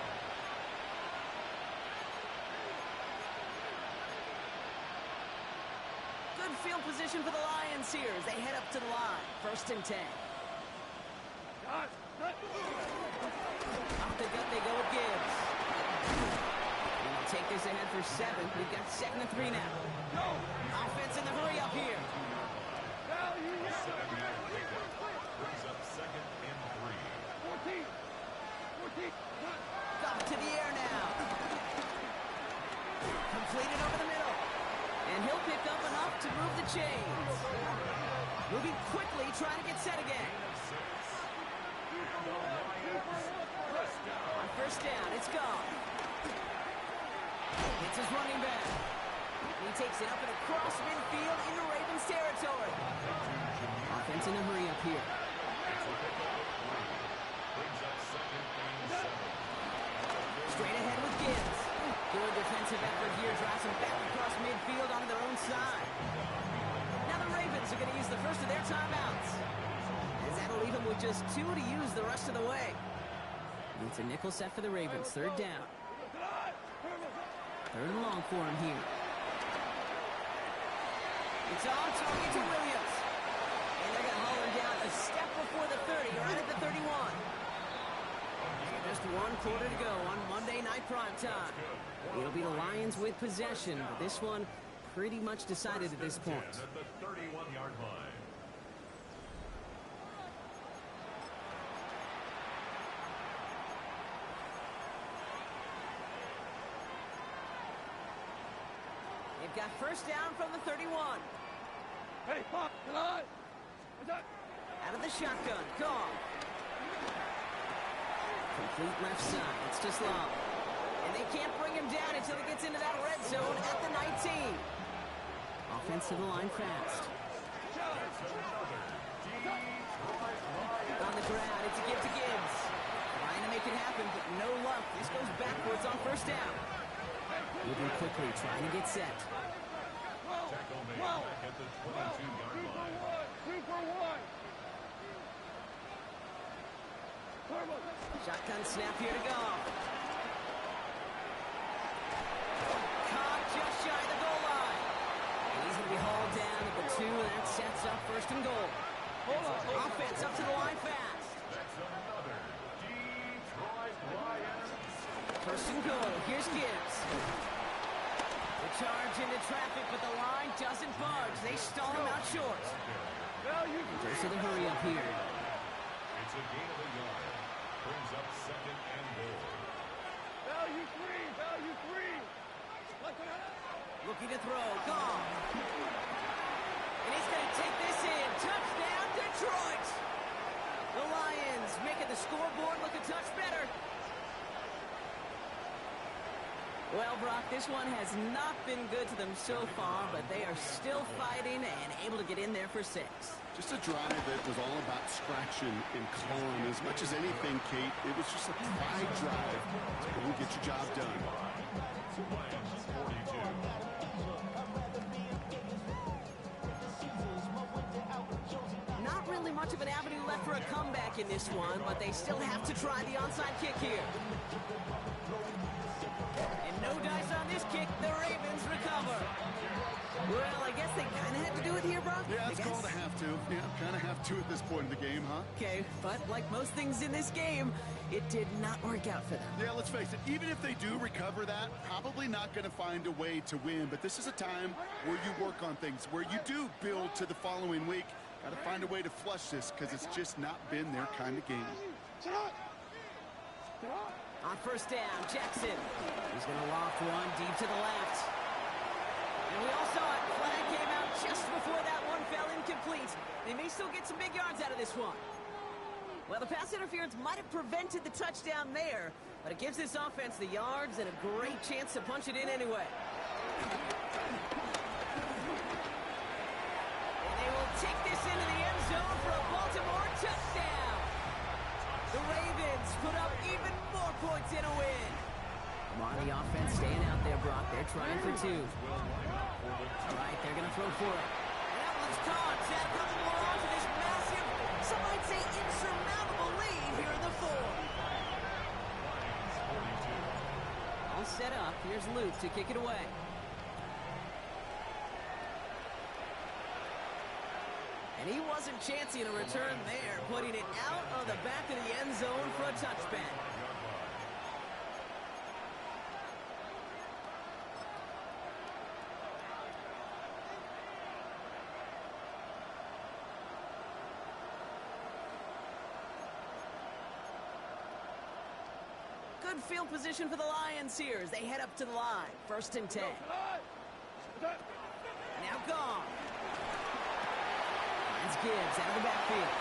Good field position for the Lions here as they head up to the line. 1st and 10. Off the gut they go with Gibbs. And they'll take this ahead for 7. We've got 2nd and 3 now. Offense in the hurry up here. Brings up 2nd and 3. 14. Up to the air now. Completed over the middle. And he'll pick up enough to move the chains. Moving quickly, trying to get set again. On 1st down, it's gone. It's his running back. He takes it up and across midfield into Ravens territory. Offense in a hurry up here. Straight ahead with Gibbs. Good defensive effort here. Drives them back across midfield onto their own side. Now the Ravens are going to use the first of their timeouts, as that'll leave them with just 2 to use the rest of the way. It's a nickel set for the Ravens. Third down. Third and long for him here. It's on target to Williams. And they're going to haul him down a step before the 30, right at the 31. Just 1 quarter to go on Monday Night Primetime. It'll be the Lions with possession, but this one pretty much decided at this point. At the 31-yard line. They've got first down from the 31. Hey, Pop, come on. Out of the shotgun, gone. Complete left side, it's just long. And they can't bring him down until he gets into that red zone at the 19. Offense to the line fast. On the ground, it's a give to Gibbs. Trying to make it happen, but no luck. This goes backwards on first down. Moving quickly, trying to get set. Tackle made back at the 22-yard line. 2 for 1. Shotgun snap here to go. Caught just shy of the goal line. And he's going to be hauled down at the 2, and that sets up first and goal. Offense up to the line fast. That's another Detroit Lions. First and goal. Here's Gibbs. The charge into traffic, but the line doesn't budge. They stall him out short. There's the hurry up here. It's a gain of a yard. Brings up second and goal. Value 3. Looking to throw. Gone. And he's going to take this in. Touchdown, Detroit. The Lions making the scoreboard look a touch better. Well, Brock, this one has not been good to them so far, but they are still fighting and able to get in there for 6. Just a drive that was all about scratching and clawing. As much as anything, Kate, it was just a pride drive to go and get your job done. Lions 42. Not really much of an avenue left for a comeback in this one, but they still have to try the onside kick here. And no dice on this kick. The Ravens recover. Well, I guess they kind of had to do it here, Brock. Yeah, it's called a have to. Yeah, kind of have to at this point in the game, huh? Okay, but like most things in this game, it did not work out for them. Yeah, let's face it, even if they do recover that, probably not going to find a way to win. But this is a time where you work on things, where you do build to the following week. Got to find a way to flush this because it's just not been their kind of game. On first down, Jackson. He's going to loft one deep to the left. And we all saw it. Flag came out just before that one fell incomplete. They may still get some big yards out of this one. Well, the pass interference might have prevented the touchdown there, but it gives this offense the yards and a great chance to punch it in anyway. And they will take this into the end zone for a Baltimore touchdown. The Ravens put up even more points in a win. Come on, the offense staying out there, Brock. They're trying for 2. All right, they're going to throw for it. And that one's caught. Add a couple more on to this massive, some might say insurmountable lead here in the 4. All set up. Here's Luke to kick it away. And he wasn't chancing a return there, putting it out of the back of the end zone for a touchback. Good field position for the Lions here as they head up to the line. First and 10. Now gone. Finds Gibbs out of the backfield.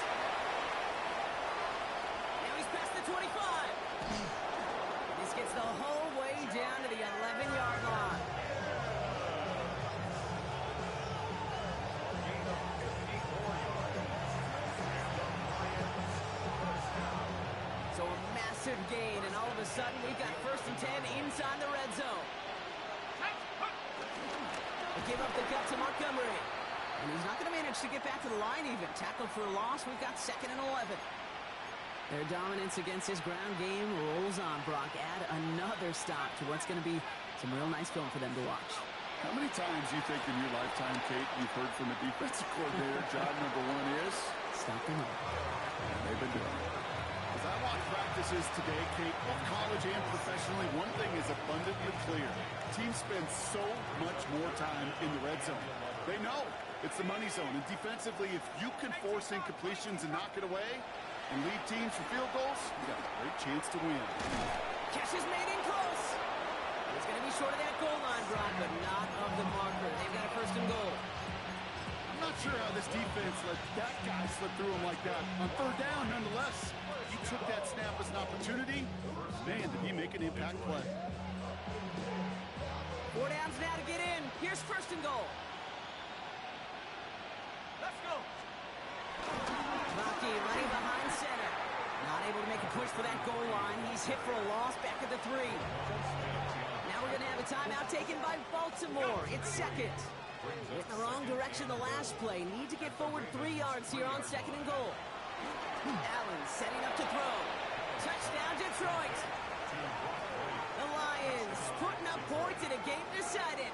Now he's past the 25. This gets the whole way down to the 11-yard line. massive gain, and all of a sudden we've got 1st and 10 inside the red zone. They give up the cut to Montgomery. And he's not going to manage to get back to the line even. Tackled for a loss. We've got 2nd and 11. Their dominance against this ground game rolls on, Brock. Add another stop to what's going to be some real nice film for them to watch. How many times do you think in your lifetime, Kate, you've heard from a defensive coordinator, job number 1 is? Stop them up. And they've been doing it. As I watch practices today, Kate, both college and professionally, one thing is abundantly clear. Teams spend so much more time in the red zone. They know it's the money zone. And defensively, if you can force incompletions and knock it away and lead teams for field goals, you got a great chance to win. Catch is made in close. It's going to be short of that goal line, Brock, but not of the marker. They've got a 1st and goal. I'm not sure how this defense let that guy slip through him like that. On 3rd down, nonetheless, he took that snap as an opportunity. Man, did he make an impact play. 4 downs now to get in. Here's 1st and goal. Let's go. Rocky running behind center. Not able to make a push for that goal line. He's hit for a loss back at the 3. Now we're going to have a timeout taken by Baltimore. It's 2nd. Went in the wrong direction the last play. Need to get forward 3 yards here on 2nd and goal. Allen setting up to throw. Touchdown, Detroit. The Lions putting up points in a game decided.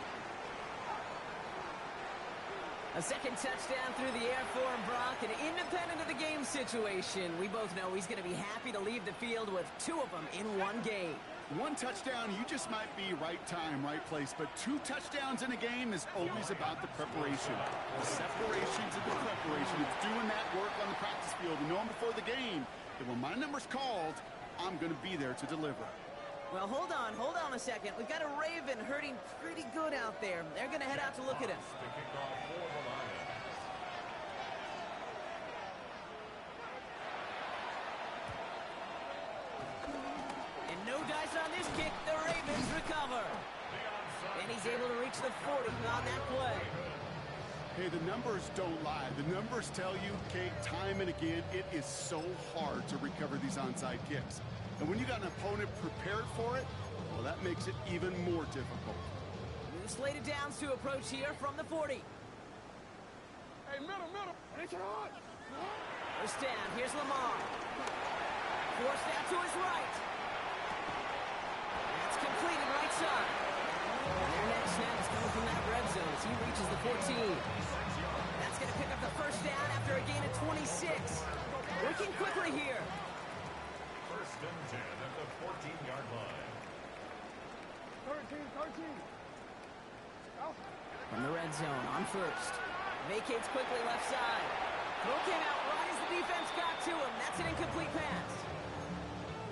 A 2nd touchdown through the air for him, Brock, and independent of the game situation, we both know he's going to be happy to leave the field with 2 of them in 1 game. 1 touchdown, you just might be right time, right place, but 2 touchdowns in a game is always about the preparation. The separation to the preparation. It's doing that work on the practice field and knowing before the game that when my number's called, I'm going to be there to deliver. Well, hold on a second. We've got a Raven hurting pretty good out there. They're going to head out to look at him. The kickoff for the Lions. And no dice on this kick. The Ravens recover. And he's able to reach the 40 on that play. Hey, the numbers don't lie. The numbers tell you, Kate, time and again, it is so hard to recover these onside kicks. And when you got an opponent prepared for it, well, that makes it even more difficult. New slated downs to approach here from the 40. Hey, middle. It's hot. 1st down. Here's Lamar. Forced out to his right. That's completed right side. And their next snap is coming from that red zone as he reaches the 14. That's going to pick up the 1st down after a gain of 26. Working quickly here. 1st and 10 at the 14-yard line. 13. Out. From the red zone on 1st. Vacates quickly left side. Throw came out right as the defense got to him. That's an incomplete pass.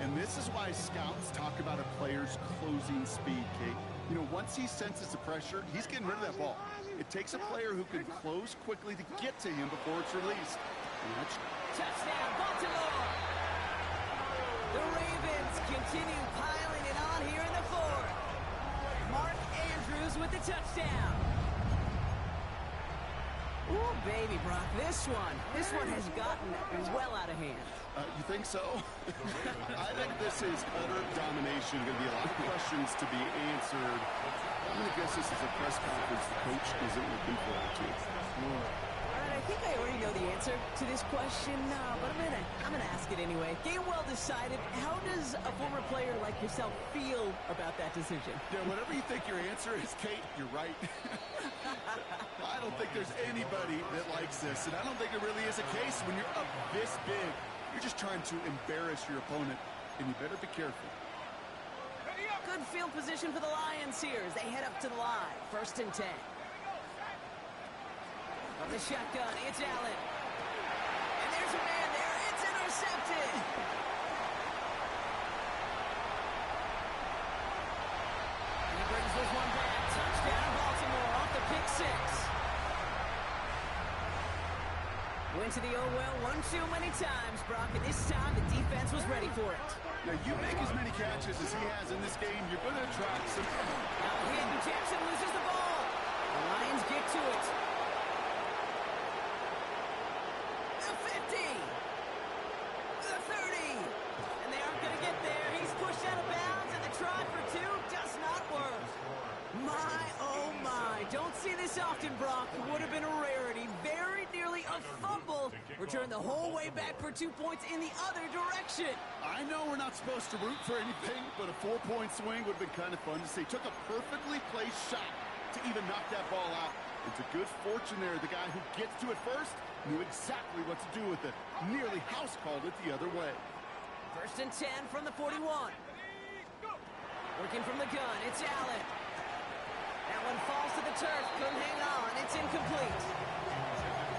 And this is why scouts talk about a player's closing speed, Kate. You know, once he senses the pressure, he's getting rid of that ball. It takes a player who can close quickly to get to him before it's released. Touchdown, Baltimore! The Ravens continue piling it on here in the 4th. Mark Andrews with the touchdown. Ooh, baby, Brock, this one has gotten well out of hand. You think so? I think this is utter domination. Going to be a lot of questions to be answered. I'm going to guess this is a press conference the coach isn't looking forward to. All right, I think I already know the answer to this question, but I'm gonna ask it anyway. Game well decided. How does a former player like yourself feel about that decision? Yeah, whatever you think your answer is, Kate, you're right. I don't think there's anybody that likes this, and I don't think it really is a case when you're up this big. You're just trying to embarrass your opponent, and you better be careful. Good field position for the Lions here as they head up to the line. 1st and 10. From the shotgun, it's Allen. And there's a man there. It's intercepted. He brings this one back. Touchdown, Baltimore off the pick 6. Went to the oh well one too many times, Brock, and this time the defense was ready for it. Now, you make as many catches as he has in this game, you're going to attract some... Now Hayden Jackson loses the ball. The Lions get to it. The 50. The 30. And they aren't going to get there. this often, Brock. Would have been a rarity. Very nearly a fumble. Returned the whole way back for 2 points in the other direction. I know we're not supposed to root for anything, but a 4-point swing would have been kind of fun to see. Took a perfectly placed shot to even knock that ball out. It's a good fortune there. The guy who gets to it first knew exactly what to do with it. Nearly house-called it the other way. 1st and 10 from the 41. Working from the gun, it's Allen. That one falls to the turf, couldn't hang on, it's incomplete.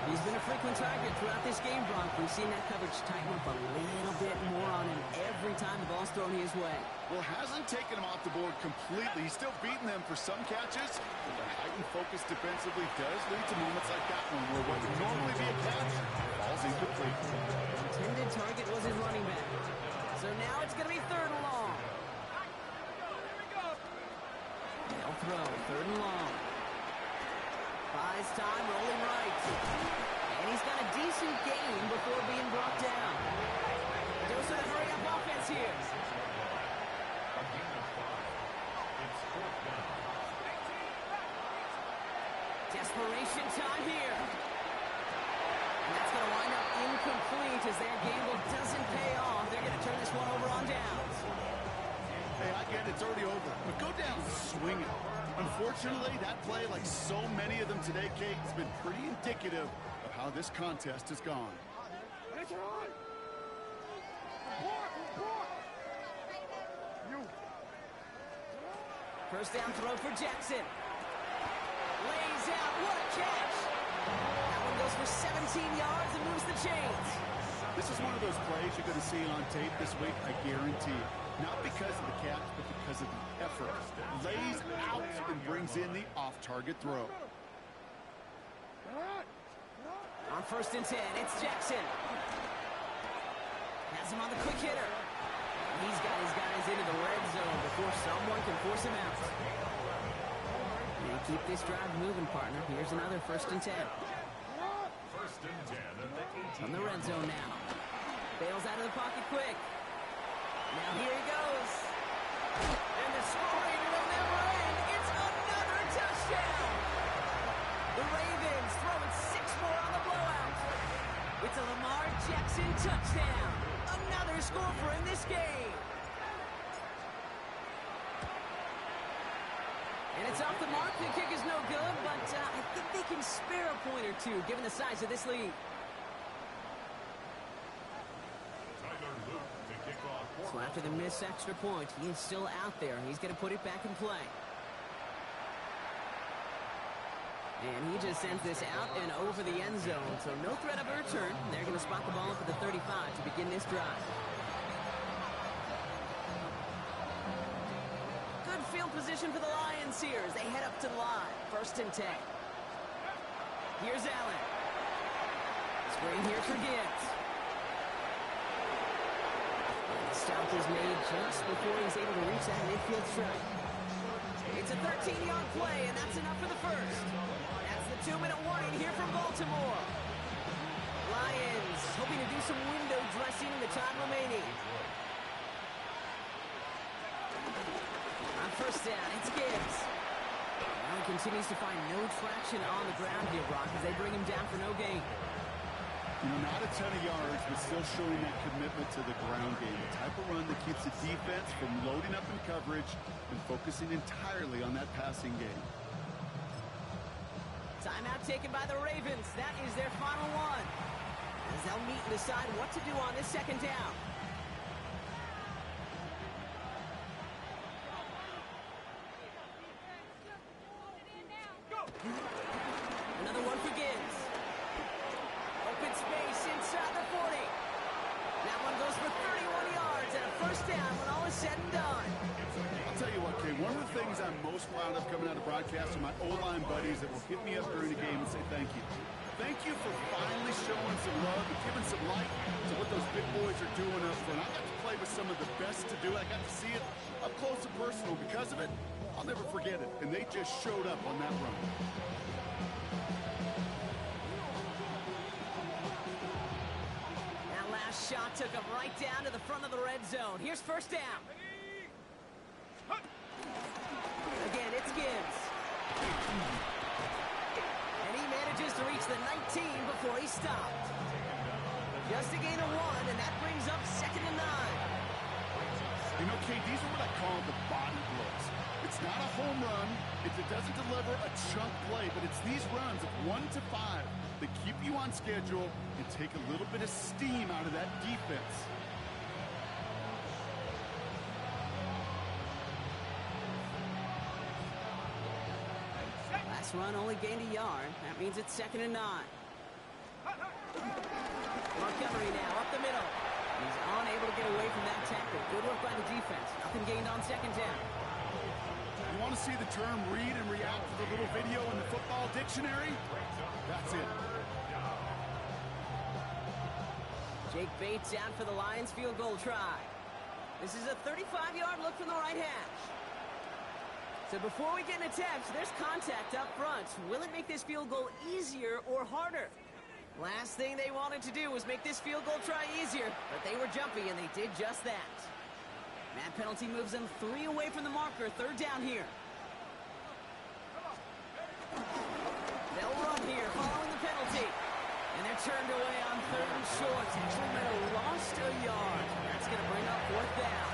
He's been a frequent target throughout this game, Brock. We've seen that coverage tighten up a little bit more on him every time the ball's thrown his way. Well, hasn't taken him off the board completely. He's still beating them for some catches, but the heightened focus defensively does lead to moments like that one, where what would normally be a catch falls incomplete. The intended target was his running back. So now it's going to be 3rd and long. They'll throw, 3rd and long. Buys time, rolling right. And he's got a decent gain before being brought down. Dose of the hurry-up offense here. A gain of 5. It's 4th down. Desperation time here. And that's going to wind up incomplete as their gamble doesn't pay off. They're going to turn this one over on downs. Hey, I get it, it's already over, but go down swinging. Unfortunately, that play, like so many of them today, Kate, has been pretty indicative of how this contest has gone. First down throw for Jackson. Lays out, what a catch! That one goes for 17 yards and moves the chains. This is one of those plays you're going to see on tape this week, I guarantee you. Not because of the catch, but because of the effort. Lays out and brings in the off-target throw. On 1st and 10, it's Jackson. Has him on the quick hitter. He's got his guys into the red zone before someone can force him out. And keep this drive moving, partner. Here's another 1st and 10. 1st and 10 at the 18. From the red zone now. Bails out of the pocket quick. Now here he goes. And the scoring will never end. It's another touchdown. The Ravens throwing 6 more on the blowout. It's a Lamar Jackson touchdown. Another score for him this game. And it's off the mark. The kick is no good, but I think they can spare a point or two given the size of this lead. So after the missed extra point, he is still out there. He's going to put it back in play. And he just sends this out and over the end zone. So no threat of a return. They're going to spot the ball up at the 35 to begin this drive. Good field position for the Lions here as they head up to the line. 1st and 10. Here's Allen. Screen here for Gibbs. Stop is made just before he's able to reach that midfield strike. It's a 13-yard play, and that's enough for the first. That's the 2-minute warning here from Baltimore. Lions hoping to do some window dressing in the time remaining. On 1st down, it's Gibbs. Well, he continues to find no traction on the ground here, Brock, as they bring him down for no gain. You know, not a ton of yards, but still showing that commitment to the ground game. The type of run that keeps the defense from loading up in coverage and focusing entirely on that passing game. Timeout taken by the Ravens. That is their final one. As they'll meet and decide what to do on this 2nd down. Another one for Gibbs. Open space inside the 40. That one goes for 31 yards and a 1st down when all is said and done. I'll tell you what, Kay, one of the things I'm most proud of coming out of broadcast are my O-line buddies that will hit me up during the game and say thank you. Thank you for finally showing some love and giving some light to what those big boys are doing up front. I got to play with some of the best to do it. I got to see it up close and personal. Because of it, I'll never forget it. And they just showed up on that run. Shot took him right down to the front of the red zone. Here's 1st down. Again, it's Gibbs. these are what I call the body blows. It's not a home run, it doesn't deliver a chunk play, but it's these runs of 1 to 5 that keep you on schedule and take a little bit of steam out of that defense. Last run only gained a yard. That means it's 2nd and 9. Montgomery now up the middle. He's unable to get away from that tackle. Good work by the defense. Nothing gained on 2nd down. You want to see the term read and react to the little video in the football dictionary? That's it. Jake Bates out for the Lions field goal try. This is a 35-yard look from the right hash. So before we get an attempt, there's contact up front. Will it make this field goal easier or harder? Last thing they wanted to do was make this field goal try easier, but they were jumpy and they did just that. That penalty moves them 3 away from the marker. 3rd down here. They'll run here following the penalty. And they're turned away on 3rd and short. Actually might have lost a yard. That's going to bring up 4th down.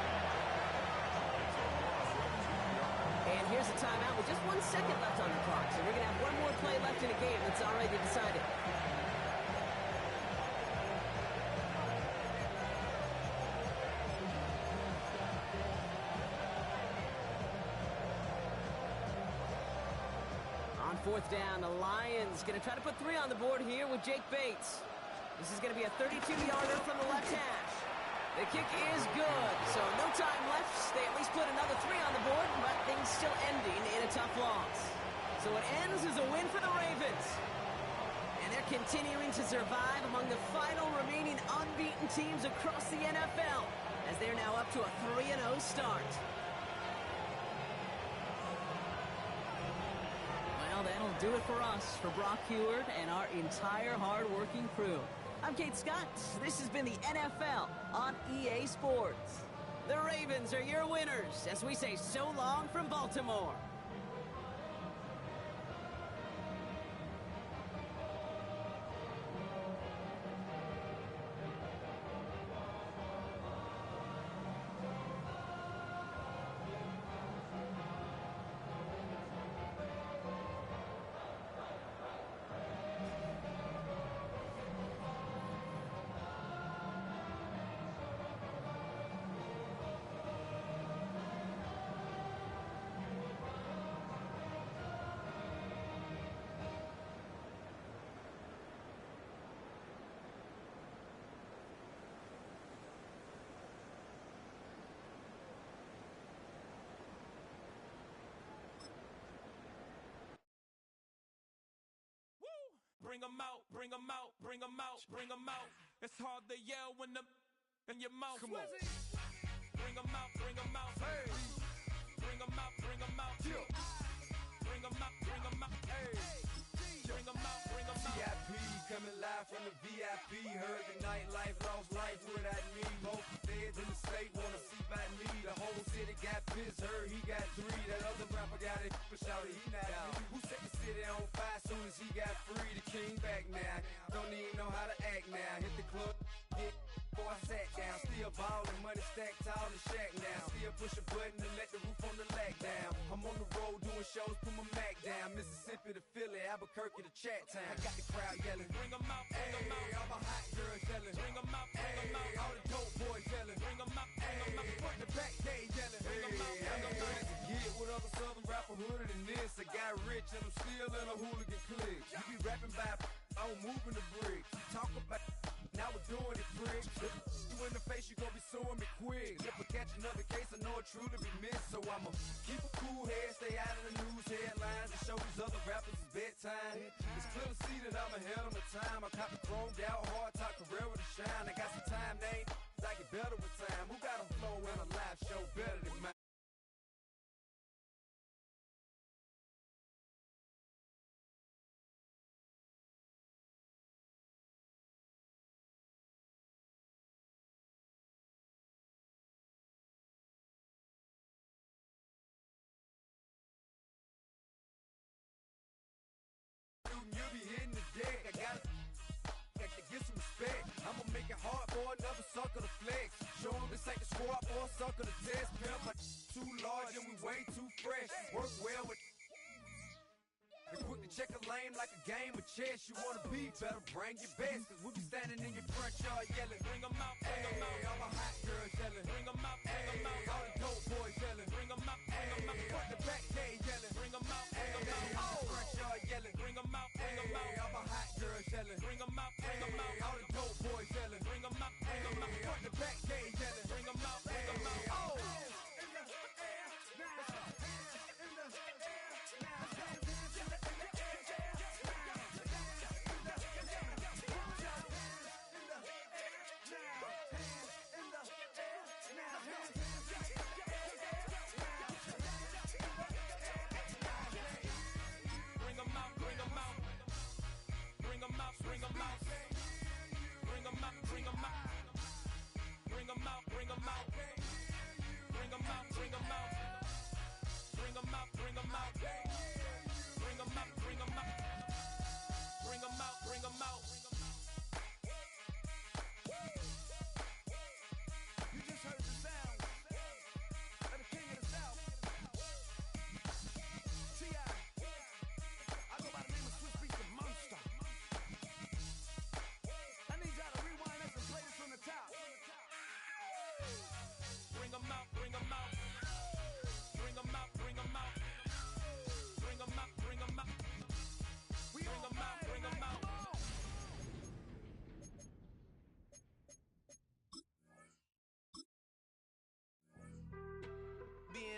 And here's a timeout with just 1 second left on the clock. So we're going to have one more play left in a game that's already decided. On 4th down, the Lions going to try to put 3 on the board here with Jake Bates. This is going to be a 32-yarder from the left hash. The kick is good, so no time left. They at least put another 3 on the board, but things still ending in a tough loss. So it ends as a win for the Ravens. And they're continuing to survive among the final remaining unbeaten teams across the NFL, as they're now up to a 3-0 start. Well, that'll do it for us, for Brock Heward and our entire hard-working crew. I'm Kate Scott. This has been the NFL on EA Sports. The Ravens are your winners as we say so long from Baltimore. Bring 'em out, bring 'em out, bring 'em out, bring 'em out. It's hard to yell when the in your mouth. Come on. Bring 'em out, bring 'em out. Hey. Bring 'em out, bring 'em out. Yeah. Bring 'em out, bring 'em out. Hey. Bring 'em out, bring 'em out. VIP coming live from the VIP. Heard the nightlife, lost life without me. Both feds in the state wanna see by me. The whole city got pissed, heard he got 3. That other rapper got it, but shouted he not out. Who set the city on fire soon as he got free? The king back now, don't even know how to act now. Hit the club, hit before I sat down. Still ballin', money stacked tall in shack now. Still push a button to let the roof on the lag down. I'm on the road doing shows, put my Mac down. Mississippi to Philly, Albuquerque to Chat Town. I got the crowd yelling, Bring 'em out, bring 'em out. all my hot girls yelling, Bring 'em out, bring 'em out. all the dope boys yelling, Bring 'em out, bring 'em out. front the back they yelling, Bring 'em out, bring 'em out. Get with other southern rapper hooded than this. I got rich and I'm still in a hooligan clique. You be rapping by, I'm moving the bricks. Talk about, now we're doing it, prick. You in the face, you gon' be suing me quick. If I catch another case, I know it truly be missed. So I'ma keep a cool head, stay out of the news headlines, and show these other rappers it's bedtime. It's clear to see that I'm ahead of my time. I cop the chromed out, hard top career with a shine. I got some time, they ain't I get better with time. Who got a flow and a live show better than mine? You'll be hitting the deck. I gotta get some respect. I'ma make it hard for another sucker to flex. Show 'em this ain't the squad or a sucker to test. Pimp, I way too fresh. Work well with. And quick to check a lane like a game of chess. You wanna be better, bring your best. Cause we be standing in your front yard yelling. Bring 'em out, bring 'em out. All my hot girls yelling. Bring 'em out, bring 'em out. All the dope boys yelling. Bring 'em out, bring 'em out. Front the back gate yelling. Bring 'em out, bring 'em out. All the front yard yelling. Bring 'em out, bring 'em out. All my hot girls yelling. Bring 'em out, bring 'em out. All the dope boys yelling. Bring 'em out, bring 'em out. Front the back gate yelling. Bring 'em out, bring 'em out. Oh!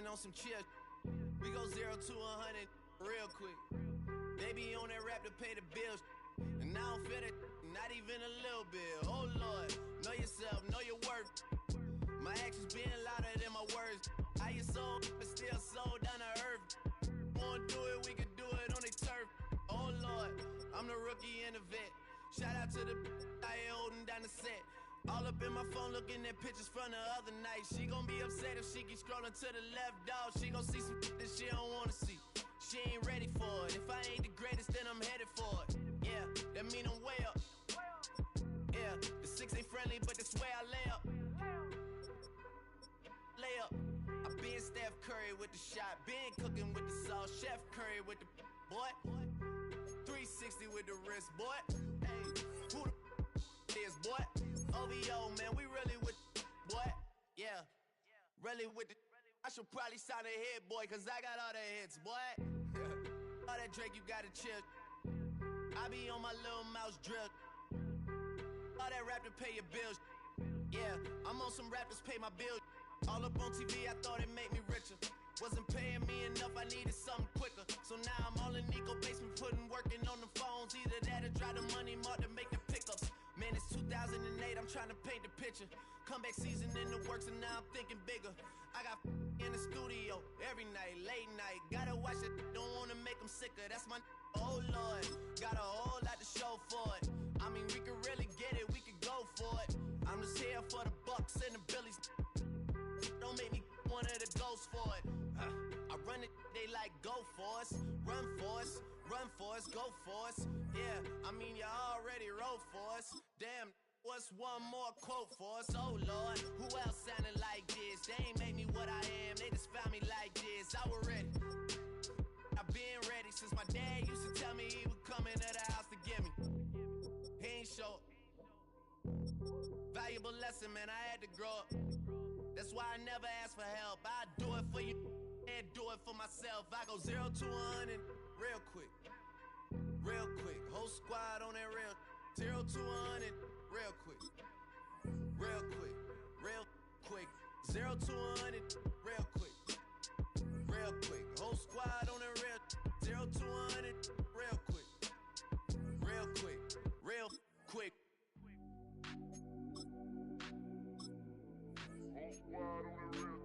On some chill, we go 0 to 100 real quick. They be on that rap to pay the bills, and I don't feel it, not even a little bit. Oh Lord, know yourself, know your worth. My actions being louder than my words. How you sold, but still sold down to earth. Wanna do it, we could do it on the turf. Oh Lord, I'm the rookie and the vet. Shout out to the I ain't holding down the set. All up in my phone looking at pictures from the other night. She gon' be upset if she keep scrolling to the left, dog. She gon' see some that she don't wanna see. She ain't ready for it. If I ain't the greatest, then I'm headed for it. Yeah, that mean I'm way up. Yeah, the 6 ain't friendly, but that's where I lay up. Lay up. I been Steph Curry with the shot. Been cooking with the sauce. Chef Curry with the boy. 360 with the wrist, boy. Hey, who the is, boy? OVO, man, we really with boy. Yeah, really with the. I should probably sign a hit, boy, cause I got all the hits, boy. All that Drake, you gotta chill. I be on my little mouse drip. All that rap to pay your bills. Yeah, I'm on some rappers pay my bills. All up on TV, I thought it made me richer. Wasn't paying me enough, I needed something quicker. So now I'm all in Nico basement, working on the phones. Either that or drive the money mark to make the pickups. Man, it's 2008, I'm trying to paint the picture. Comeback season in the works and now I'm thinking bigger. I got in the studio every night, late night. Gotta watch it, don't wanna make them sicker. That's my oh Lord, got a whole lot to show for it. I mean, we could really get it, we could go for it. I'm just here for the Bucks and the Billies. Don't make me one of the ghosts for it. I run it, they like go for us, run for us. Run for us, go for us. Yeah, I mean, you already wrote for us. Damn, what's one more quote for us? Oh Lord, who else sounded like this? They ain't made me what I am, they just found me like this. I was ready. I've been ready since my dad used to tell me he would come into the house to get me. He ain't show. Valuable lesson, man, I had to grow up. That's why I never ask for help. I do it for you and do it for myself. I go 0 to 100 real quick. Real quick, whole squad on that real 0 to 100, real quick, real quick, real quick, 0 to 100, real quick, real quick, whole squad on that real 0 to 100, real quick, real quick, real quick. Whole squad on the real.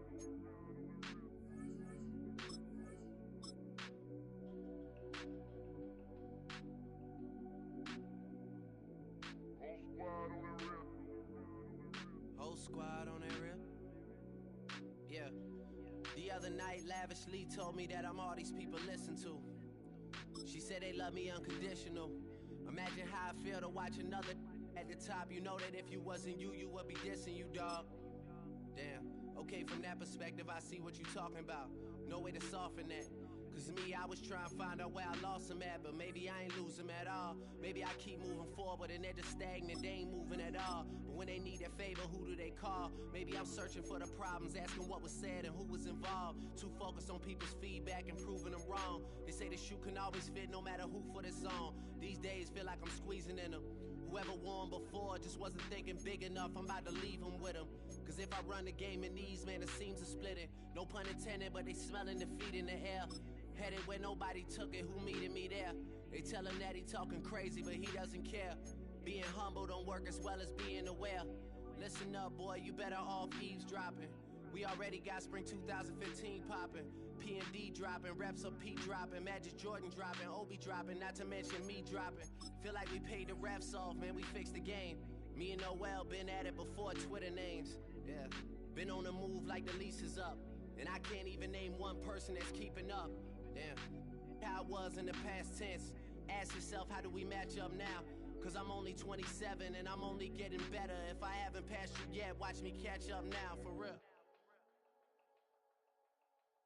Whole squad on that real. Yeah. The other night, Lavishly told me that I'm all these people listen to. She said they love me unconditional. Imagine how I feel to watch another at the top. You know that if you wasn't you, you would be dissing you, dog. Damn. Okay, from that perspective, I see what you talking about. no way to soften that. Cause me, I was trying to find out where I lost him at, but maybe I ain't lose him at all. Maybe I keep moving forward and they're just stagnant, they ain't moving at all. But when they need a favor, who do they call? Maybe I'm searching for the problems, asking what was said and who was involved. Too focused on people's feedback and proving them wrong. They say the shoe can always fit no matter who for this song. These days feel like I'm squeezing in them. Whoever won before just wasn't thinking big enough, I'm about to leave them with them. Cause if I run the game in these, man, the seams are splitting. No pun intended, but they smelling defeat in the air. Headed where nobody took it, who meeted me there? They tell him that he talking crazy, but he doesn't care. Being humble don't work as well as being aware. Listen up, boy, you better off eavesdropping. We already got spring 2015 popping. P&D dropping, reps up P dropping, Magic Jordan dropping, Obi dropping, not to mention me dropping. Feel like we paid the refs off, man, we fixed the game. Me and Noel been at it before Twitter names. Yeah, been on the move like the lease is up. And I can't even name one person that's keeping up. Damn, how it was in the past tense. Ask yourself, how do we match up now? Cause I'm only 27 and I'm only getting better. If I haven't passed you yet, watch me catch up now, for real.